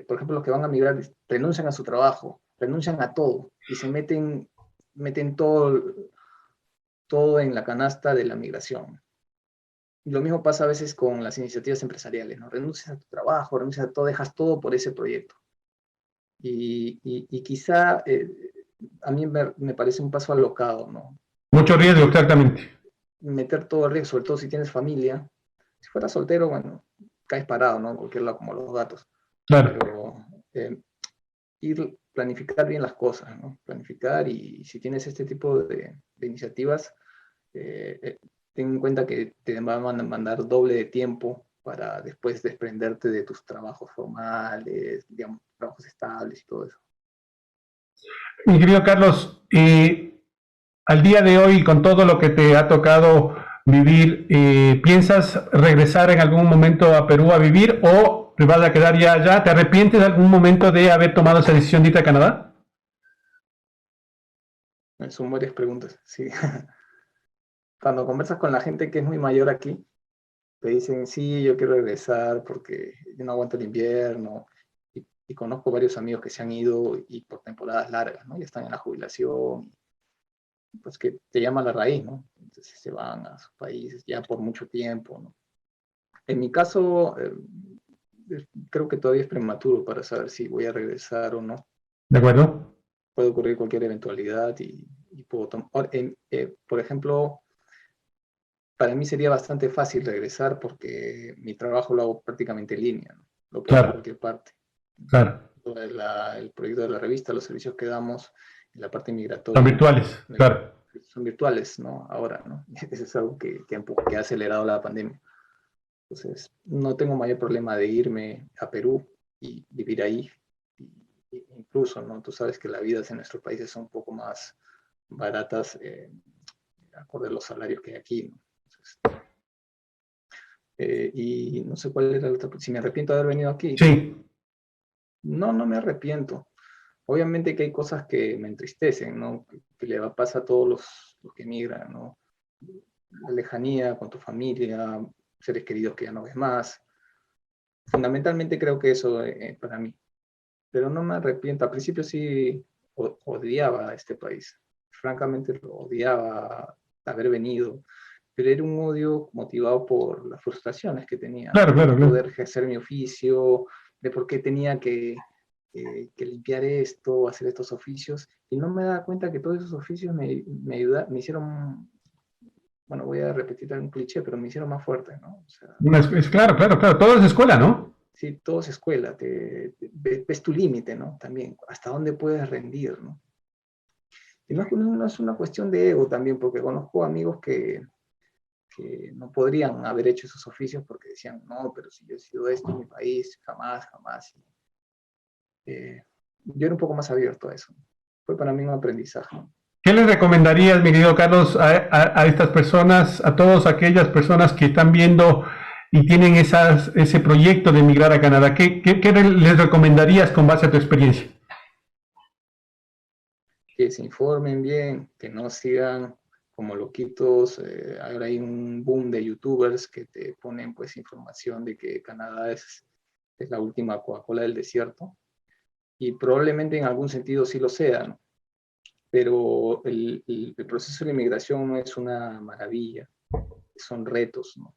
por ejemplo, los que van a migrar renuncian a su trabajo, renuncian a todo y meten todo en la canasta de la migración. Y lo mismo pasa a veces con las iniciativas empresariales, ¿no? Renuncias a tu trabajo, renuncias a todo, dejas todo por ese proyecto. Y quizá a mí me parece un paso alocado, ¿no? Mucho riesgo, Eh, exactamente. Meter todo el riesgo, sobre todo si tienes familia. Si fueras soltero, bueno, caes parado, ¿no? En cualquier lado como los gatos. Claro. Pero planificar bien las cosas, ¿no? Planificar y si tienes este tipo de iniciativas, ten en cuenta que te van a mandar doble de tiempo para después desprenderte de tus trabajos formales, digamos, trabajos estables y todo eso. Mi querido Carlos, al día de hoy, con todo lo que te ha tocado vivir, ¿piensas regresar en algún momento a Perú a vivir o te vas a quedar ya allá? ¿Te arrepientes de algún momento de haber tomado esa decisión de irte a Canadá? Son varias preguntas, sí. Cuando conversas con la gente que es muy mayor aquí, te dicen, sí, yo quiero regresar porque yo no aguanto el invierno. Y conozco varios amigos que se han ido y por temporadas largas, ¿no? Ya están en la jubilación, pues que te llama la raíz, ¿no? Entonces se van a sus países ya por mucho tiempo, ¿no? En mi caso, creo que todavía es prematuro para saber si voy a regresar o no. ¿De acuerdo? Puede ocurrir cualquier eventualidad y puedo tomar... por ejemplo, para mí sería bastante fácil regresar porque mi trabajo lo hago prácticamente en línea, ¿no? Lo puedo hacer en Claro, cualquier parte. claro. El proyecto de la revista, los servicios que damos en la parte Son migratoria, virtuales, claro. son virtuales, ¿no? Ahora, ¿no? Eso es algo que ha acelerado la pandemia. Entonces, no tengo mayor problema de irme a Perú y vivir ahí. Incluso, ¿no? Tú sabes que las vidas en nuestros países son un poco más baratas, acorde a los salarios que hay aquí, ¿no? Entonces, y no sé cuál era la otra, si me arrepiento de haber venido aquí. Sí, No, no me arrepiento. Obviamente que hay cosas que me entristecen, ¿no? Que le pasa a todos los que emigran, ¿no? La lejanía con tu familia, seres queridos que ya no ves más. Fundamentalmente creo que eso para mí. Pero no me arrepiento. Al principio sí odiaba a este país. Francamente lo odiaba haber venido. Pero era un odio motivado por las frustraciones que tenía, ¿no? claro, De claro, no claro. poder ejercer mi oficio, de por qué tenía que limpiar esto, hacer estos oficios, y no me daba cuenta que todos esos oficios me hicieron, bueno, voy a repetir un cliché, pero me hicieron más fuerte, ¿no? O sea, Claro, claro, claro. Todo es escuela, ¿no? sí, todo es escuela, ves tu límite, ¿no? También, hasta dónde puedes rendir, ¿no? Y no es una cuestión de ego también, porque conozco amigos que no podrían haber hecho esos oficios porque decían, no, pero si yo he sido esto en mi país, jamás, jamás. Yo era un poco más abierto a eso. Fue para mí un aprendizaje. ¿Qué les recomendarías, mi querido Carlos, a estas personas, a todas aquellas personas que están viendo y tienen ese proyecto de emigrar a Canadá? ¿Qué les recomendarías con base a tu experiencia? Que se informen bien, que no sigan como loquitos. Ahora hay un boom de youtubers que te ponen pues información de que Canadá es la última Coca-Cola del desierto, y probablemente en algún sentido sí lo sea, ¿no? Pero el proceso de inmigración no es una maravilla, son retos, ¿no?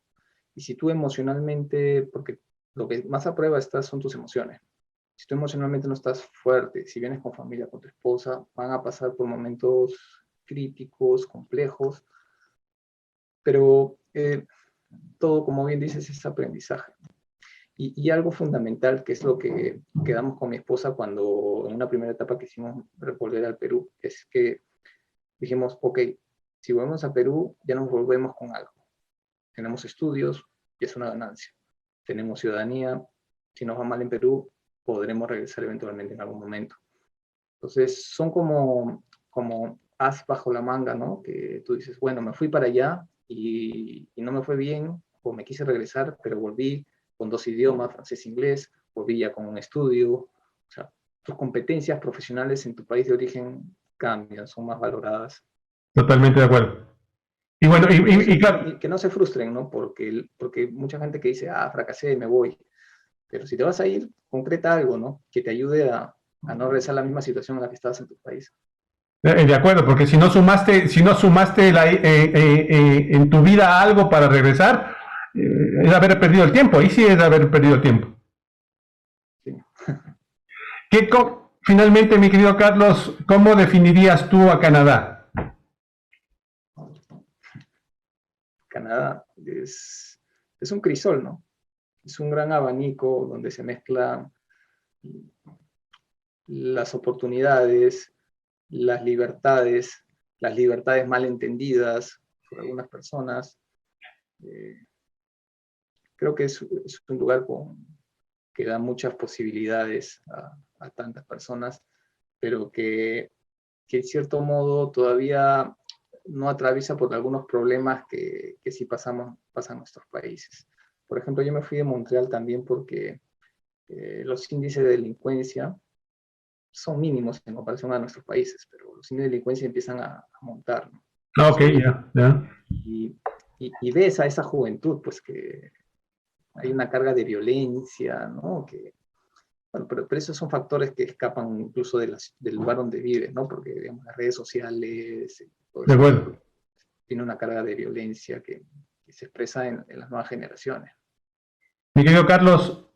Y si tú emocionalmente, porque lo que más a prueba estás son tus emociones. Si tú emocionalmente no estás fuerte, si vienes con familia, con tu esposa, van a pasar por momentos críticos, complejos, pero todo, como bien dices, es aprendizaje. Y algo fundamental, que es lo que quedamos con mi esposa cuando en una primera etapa quisimos volver al Perú, es que dijimos, ok, si volvemos a Perú, ya nos volvemos con algo. Tenemos estudios y es una ganancia. Tenemos ciudadanía. Si nos va mal en Perú, podremos regresar eventualmente en algún momento. Entonces, son como as bajo la manga, ¿no? Que tú dices, bueno, me fui para allá y no me fue bien, o me quise regresar, pero volví con 2 idiomas, francés e inglés, volví ya con un estudio. O sea, tus competencias profesionales en tu país de origen cambian, son más valoradas. Totalmente de acuerdo. Y bueno, y claro, Y que no se frustren, ¿no? Porque mucha gente que dice, fracasé, me voy. Pero si te vas a ir, concreta algo, ¿no? Que te ayude a no regresar a la misma situación en la que estabas en tu país. de acuerdo, porque si no sumaste en tu vida algo para regresar, es haber perdido el tiempo. Ahí sí es haber perdido el tiempo. Sí. Finalmente, mi querido Carlos, ¿cómo definirías tú a Canadá? Canadá es un crisol, ¿no? Es un gran abanico donde se mezclan las oportunidades, las libertades mal entendidas por algunas personas. Creo que es un lugar que da muchas posibilidades a tantas personas, pero que en cierto modo todavía no atraviesa por algunos problemas que sí pasan en nuestros países. Por ejemplo, yo me fui de Montreal también porque los índices de delincuencia son mínimos en comparación a nuestros países, pero los índices de delincuencia empiezan a montar, ¿no? Ah, ok, Subir. ya, ya. Y ves a esa juventud, pues que hay una carga de violencia, ¿no? Bueno, pero esos son factores que escapan incluso del lugar donde vives, ¿no? Porque, digamos, las redes sociales, todo De eso acuerdo. tiene una carga de violencia que se expresa en las nuevas generaciones. Mi querido Carlos,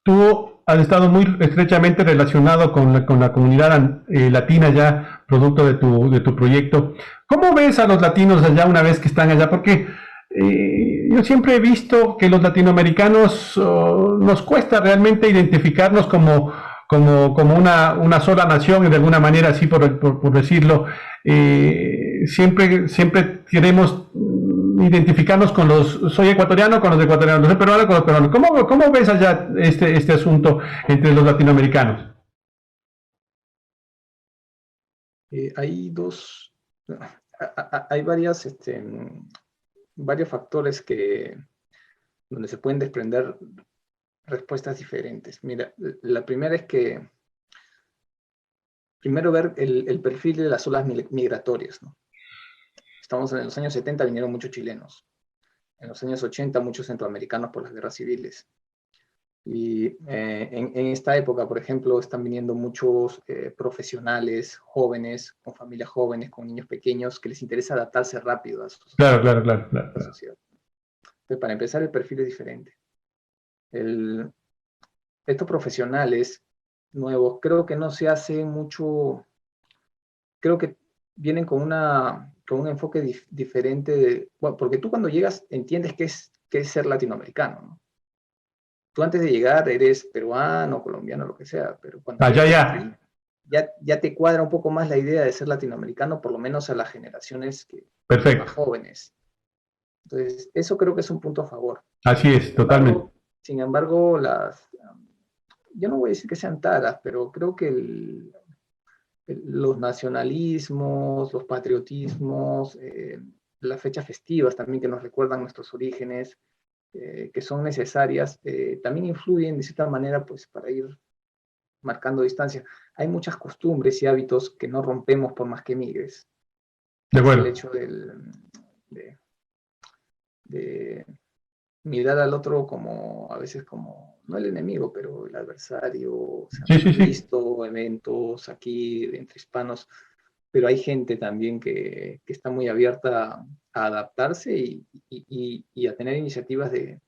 tú has estado muy estrechamente relacionado con la comunidad latina ya, producto de tu proyecto. ¿Cómo ves a los latinos allá una vez que están allá? Porque yo siempre he visto que los latinoamericanos nos cuesta realmente identificarnos como una sola nación, de alguna manera así por decirlo. Siempre queremos identificarnos con soy ecuatoriano con los ecuatorianos, soy peruano con los peruanos. ¿Cómo ves allá este asunto entre los latinoamericanos? Hay hay varios factores donde se pueden desprender respuestas diferentes. Mira, la primera es que primero ver el perfil de las olas migratorias, ¿no? Estamos en los años 70, vinieron muchos chilenos. En los años 80, muchos centroamericanos por las guerras civiles. Y en esta época, por ejemplo, están viniendo muchos profesionales jóvenes, con familias jóvenes, con niños pequeños, que les interesa adaptarse rápido a Claro, claro, claro, claro, la claro. sociedad. Entonces, para empezar, el perfil es diferente. Estos profesionales nuevos, creo que no se hace mucho, creo que vienen con un enfoque diferente, bueno, porque tú cuando llegas entiendes qué es ser latinoamericano, ¿no? Tú antes de llegar eres peruano, colombiano, lo que sea, pero cuando Allá, llegas ya. aquí, ya te cuadra un poco más la idea de ser latinoamericano, por lo menos a las generaciones más Perfecto. jóvenes. Entonces, eso creo que es un punto a favor. Así es, totalmente. Sin embargo, yo no voy a decir que sean taras, pero creo que los nacionalismos, los patriotismos, las fechas festivas también que nos recuerdan nuestros orígenes, que son necesarias, también influyen de cierta manera pues, para ir marcando distancia. Hay muchas costumbres y hábitos que no rompemos por más que migres. De Es el acuerdo. hecho de mirar al otro como, a veces como, no el enemigo, pero el adversario. O sea, Sí, sí, he sí. visto eventos aquí entre hispanos, pero hay gente también que está muy abierta a adaptarse y a tener iniciativas de,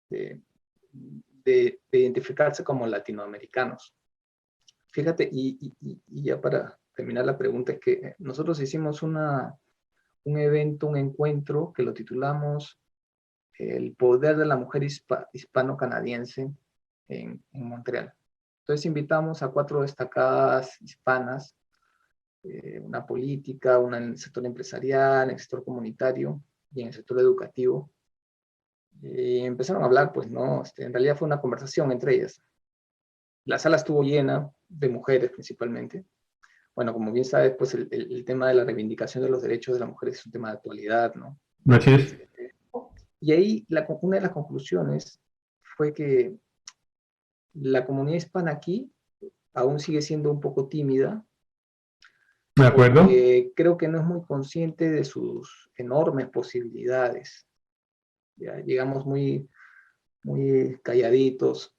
de identificarse como latinoamericanos. Fíjate, y ya para terminar la pregunta, es que nosotros hicimos un evento, un encuentro que lo titulamos El poder de la mujer hispano-canadiense en Montreal. Entonces invitamos a 4 destacadas hispanas, una política, una en el sector empresarial, en el sector comunitario y en el sector educativo. Y empezaron a hablar, pues, ¿no? En realidad fue una conversación entre ellas. La sala estuvo llena de mujeres principalmente. Bueno, como bien sabes, pues el tema de la reivindicación de los derechos de las mujeres es un tema de actualidad, ¿no? Así es. Y ahí una de las conclusiones fue que la comunidad hispana aquí aún sigue siendo un poco tímida, De acuerdo. porque creo que no es muy consciente de sus enormes posibilidades. Ya llegamos muy calladitos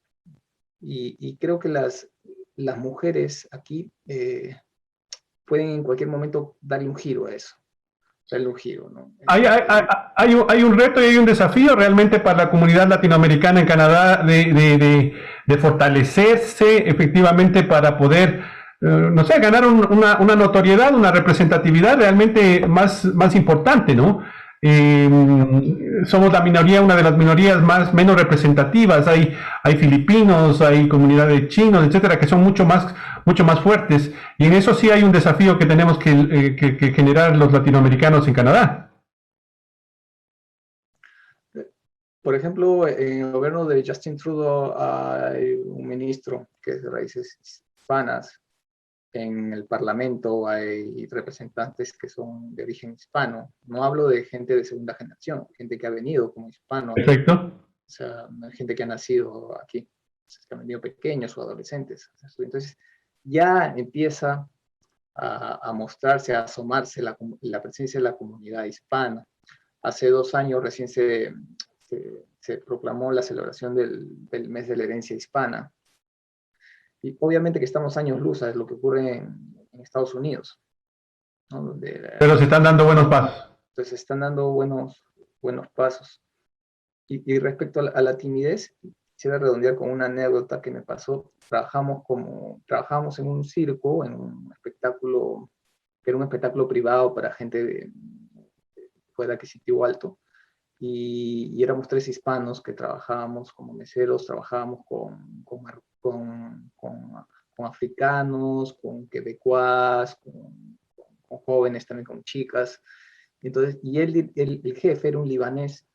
y creo que las mujeres aquí pueden en cualquier momento darle un giro a eso, darle un giro, ¿no? Hay un reto y hay un desafío realmente para la comunidad latinoamericana en Canadá de fortalecerse efectivamente para poder, no sé, ganar una notoriedad, una representatividad realmente más importante, ¿no? Somos la minoría, una de las minorías menos representativas. Hay filipinos, hay comunidades chinos, etcétera, que son mucho más fuertes. Y en eso sí hay un desafío que tenemos que generar los latinoamericanos en Canadá. Por ejemplo, en el gobierno de Justin Trudeau hay un ministro que es de raíces hispanas. En el Parlamento hay representantes que son de origen hispano. No hablo de gente de segunda generación, gente que ha venido como hispano aquí. Perfecto. O sea, gente que ha nacido aquí, que han venido pequeños o adolescentes. Entonces, ya empieza a mostrarse, a asomarse la presencia de la comunidad hispana. Hace 2 años recién se proclamó la celebración del mes de la herencia hispana. Y obviamente que estamos años luz a lo que ocurre en Estados Unidos, ¿no? Pero se están dando buenos pasos. Entonces se están dando buenos pasos. Y respecto a la timidez, quisiera redondear con una anécdota que me pasó. Trabajamos en un circo, en un espectáculo, que era un espectáculo privado para gente de poder adquisitivo alto. Y éramos 3 hispanos que trabajábamos como meseros, trabajábamos con africanos, con quebecuas, con jóvenes, también con chicas. Entonces, y el jefe era un libanés.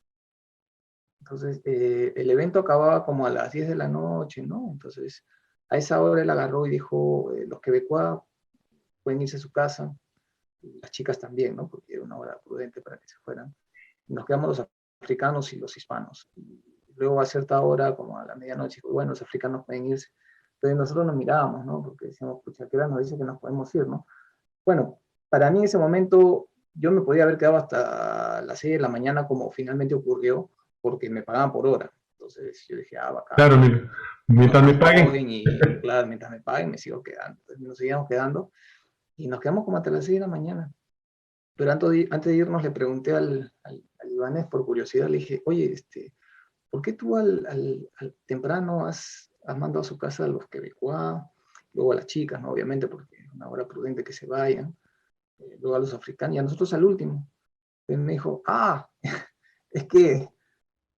Entonces, el evento acababa como a las 10 de la noche, ¿no? Entonces, a esa hora él agarró y dijo, los quebecuas pueden irse a su casa, las chicas también, ¿no? Porque era una hora prudente para que se fueran. Nos quedamos los africanos y los hispanos. Y luego a cierta hora, como a la medianoche, bueno, los africanos pueden irse. Entonces nosotros nos mirábamos, ¿no? Porque decíamos, pucha, ¿qué hora nos dice que nos podemos ir, no? Bueno, para mí en ese momento yo me podía haber quedado hasta las 6 de la mañana como finalmente ocurrió, porque me pagaban por hora. Entonces yo dije, bacán. Claro, mientras me paguen. Y claro, mientras me paguen me sigo quedando. Entonces nos seguíamos quedando y nos quedamos como hasta las 6 de la mañana. Pero antes de irnos le pregunté al libanés por curiosidad, le dije, oye, ¿por qué tú al temprano has mandado a su casa a los quebecuas, luego a las chicas, ¿no? Obviamente, porque es una hora prudente que se vayan, luego a los africanos y a nosotros al último? Entonces me dijo, es que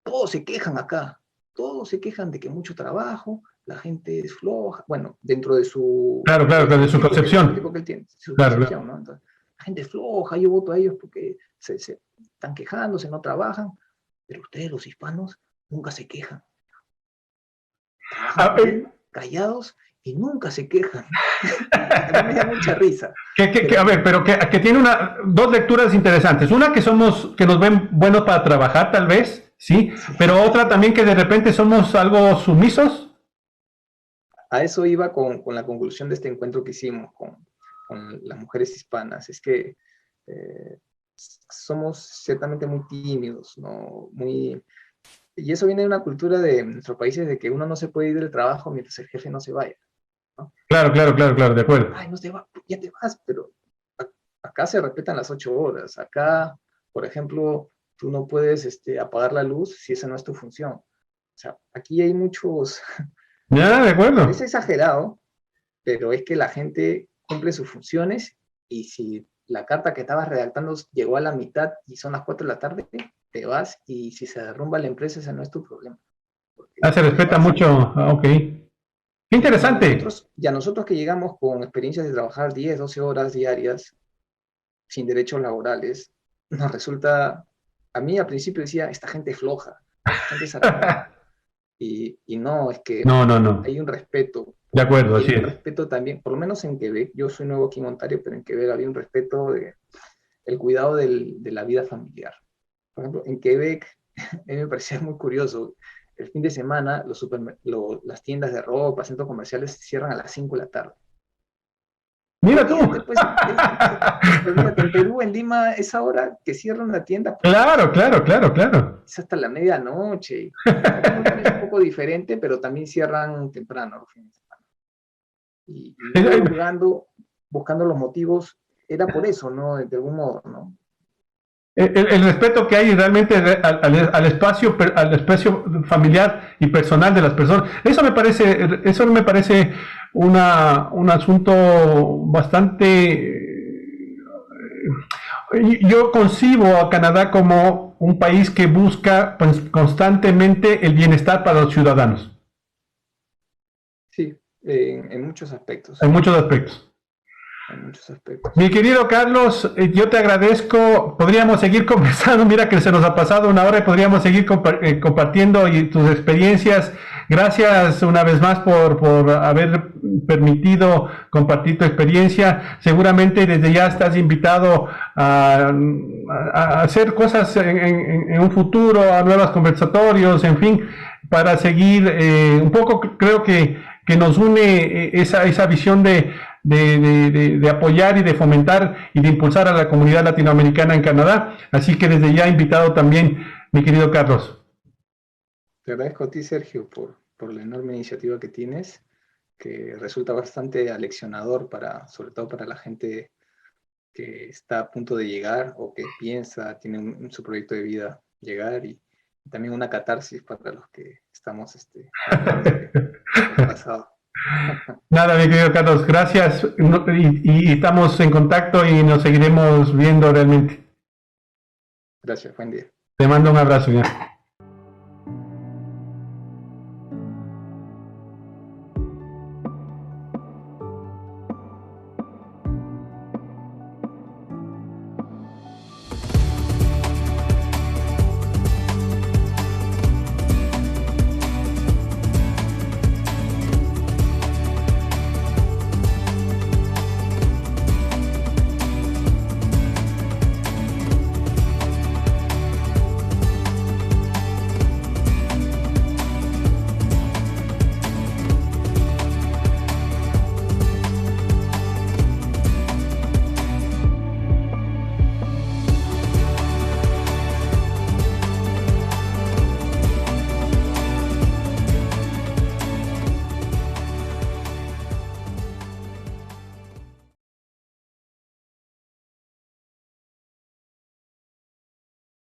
todos se quejan acá, todos se quejan de que mucho trabajo, la gente es floja, bueno, dentro de su... Claro, de su concepción. Que él tiene, su claro, concepción, ¿no? Entonces, la gente es floja, yo voto a ellos porque se están quejándose, no trabajan, pero ustedes los hispanos nunca se quejan. Trabajan callados y nunca se quejan. A mí me da mucha risa. Pero que tiene dos lecturas interesantes. Una que nos ven buenos para trabajar, tal vez, ¿sí? Pero otra también que de repente somos algo sumisos. A eso iba con la conclusión de este encuentro que hicimos con las mujeres hispanas. Es que somos ciertamente muy tímidos, ¿no? Y eso viene de una cultura de nuestros países de que uno no se puede ir del trabajo mientras el jefe no se vaya, ¿no? Claro, claro, claro, claro, de acuerdo. Ay, no te va, ya te vas, pero acá se respetan las 8 horas. Acá, por ejemplo, tú no puedes apagar la luz si esa no es tu función. O sea, aquí hay muchos, Ya, de parece acuerdo. exagerado, pero es que la gente cumple sus funciones y si la carta que estabas redactando llegó a la mitad y son las 4 de la tarde, te vas y si se derrumba la empresa, ese no es tu problema, Ah, porque se te respeta vas y mucho. Ah, ok. Qué interesante. y a nosotros que llegamos con experiencias de trabajar 10, 12 horas diarias sin derechos laborales, nos resulta, a mí al principio decía, esta gente es floja, esta gente es zarapada, y no, es que No, no, no. hay un respeto, De acuerdo, y así hay un es. respeto también, por lo menos en Quebec, yo soy nuevo aquí en Ontario, pero en Quebec había un respeto de el cuidado de la vida familiar. Por ejemplo, en Quebec, a mí me parecía muy curioso, el fin de semana las tiendas de ropa, centros comerciales cierran a las 5 de la tarde. Mira tú. Olvídate, pues, olvídate, en Perú, en Lima, esa hora que cierran la tienda, pues, Claro, claro, claro, claro. es hasta la medianoche. Aquí en Ontario es un poco diferente, pero también cierran temprano los fines de semana. Y Eh, yo eh, buscando los motivos, era por eso, ¿no? De algún modo, ¿no? el respeto que hay realmente al espacio familiar y personal de las personas, eso me parece un asunto bastante. Yo concibo a Canadá como un país que busca pues, constantemente el bienestar para los ciudadanos, Sí, en muchos aspectos, en muchos aspectos. en muchos aspectos. Mi querido Carlos, yo te agradezco. Podríamos seguir conversando. Mira que se nos ha pasado una hora y podríamos seguir compartiendo tus experiencias. Gracias una vez más por haber permitido compartir tu experiencia. Seguramente desde ya estás invitado a hacer cosas en un futuro, a nuevos conversatorios, en fin, para seguir un poco, creo que nos une esa visión de apoyar y de fomentar y de impulsar a la comunidad latinoamericana en Canadá. Así que desde ya invitado también, mi querido Carlos. Te agradezco a ti, Sergio, por la enorme iniciativa que tienes, que resulta bastante aleccionador sobre todo para la gente que está a punto de llegar o que piensa, tiene su proyecto de vida llegar y también una catarsis para los que estamos hablando del pasado. Nada, mi querido Carlos, gracias y estamos en contacto y nos seguiremos viendo realmente. Gracias, buen día. Te mando un abrazo ya.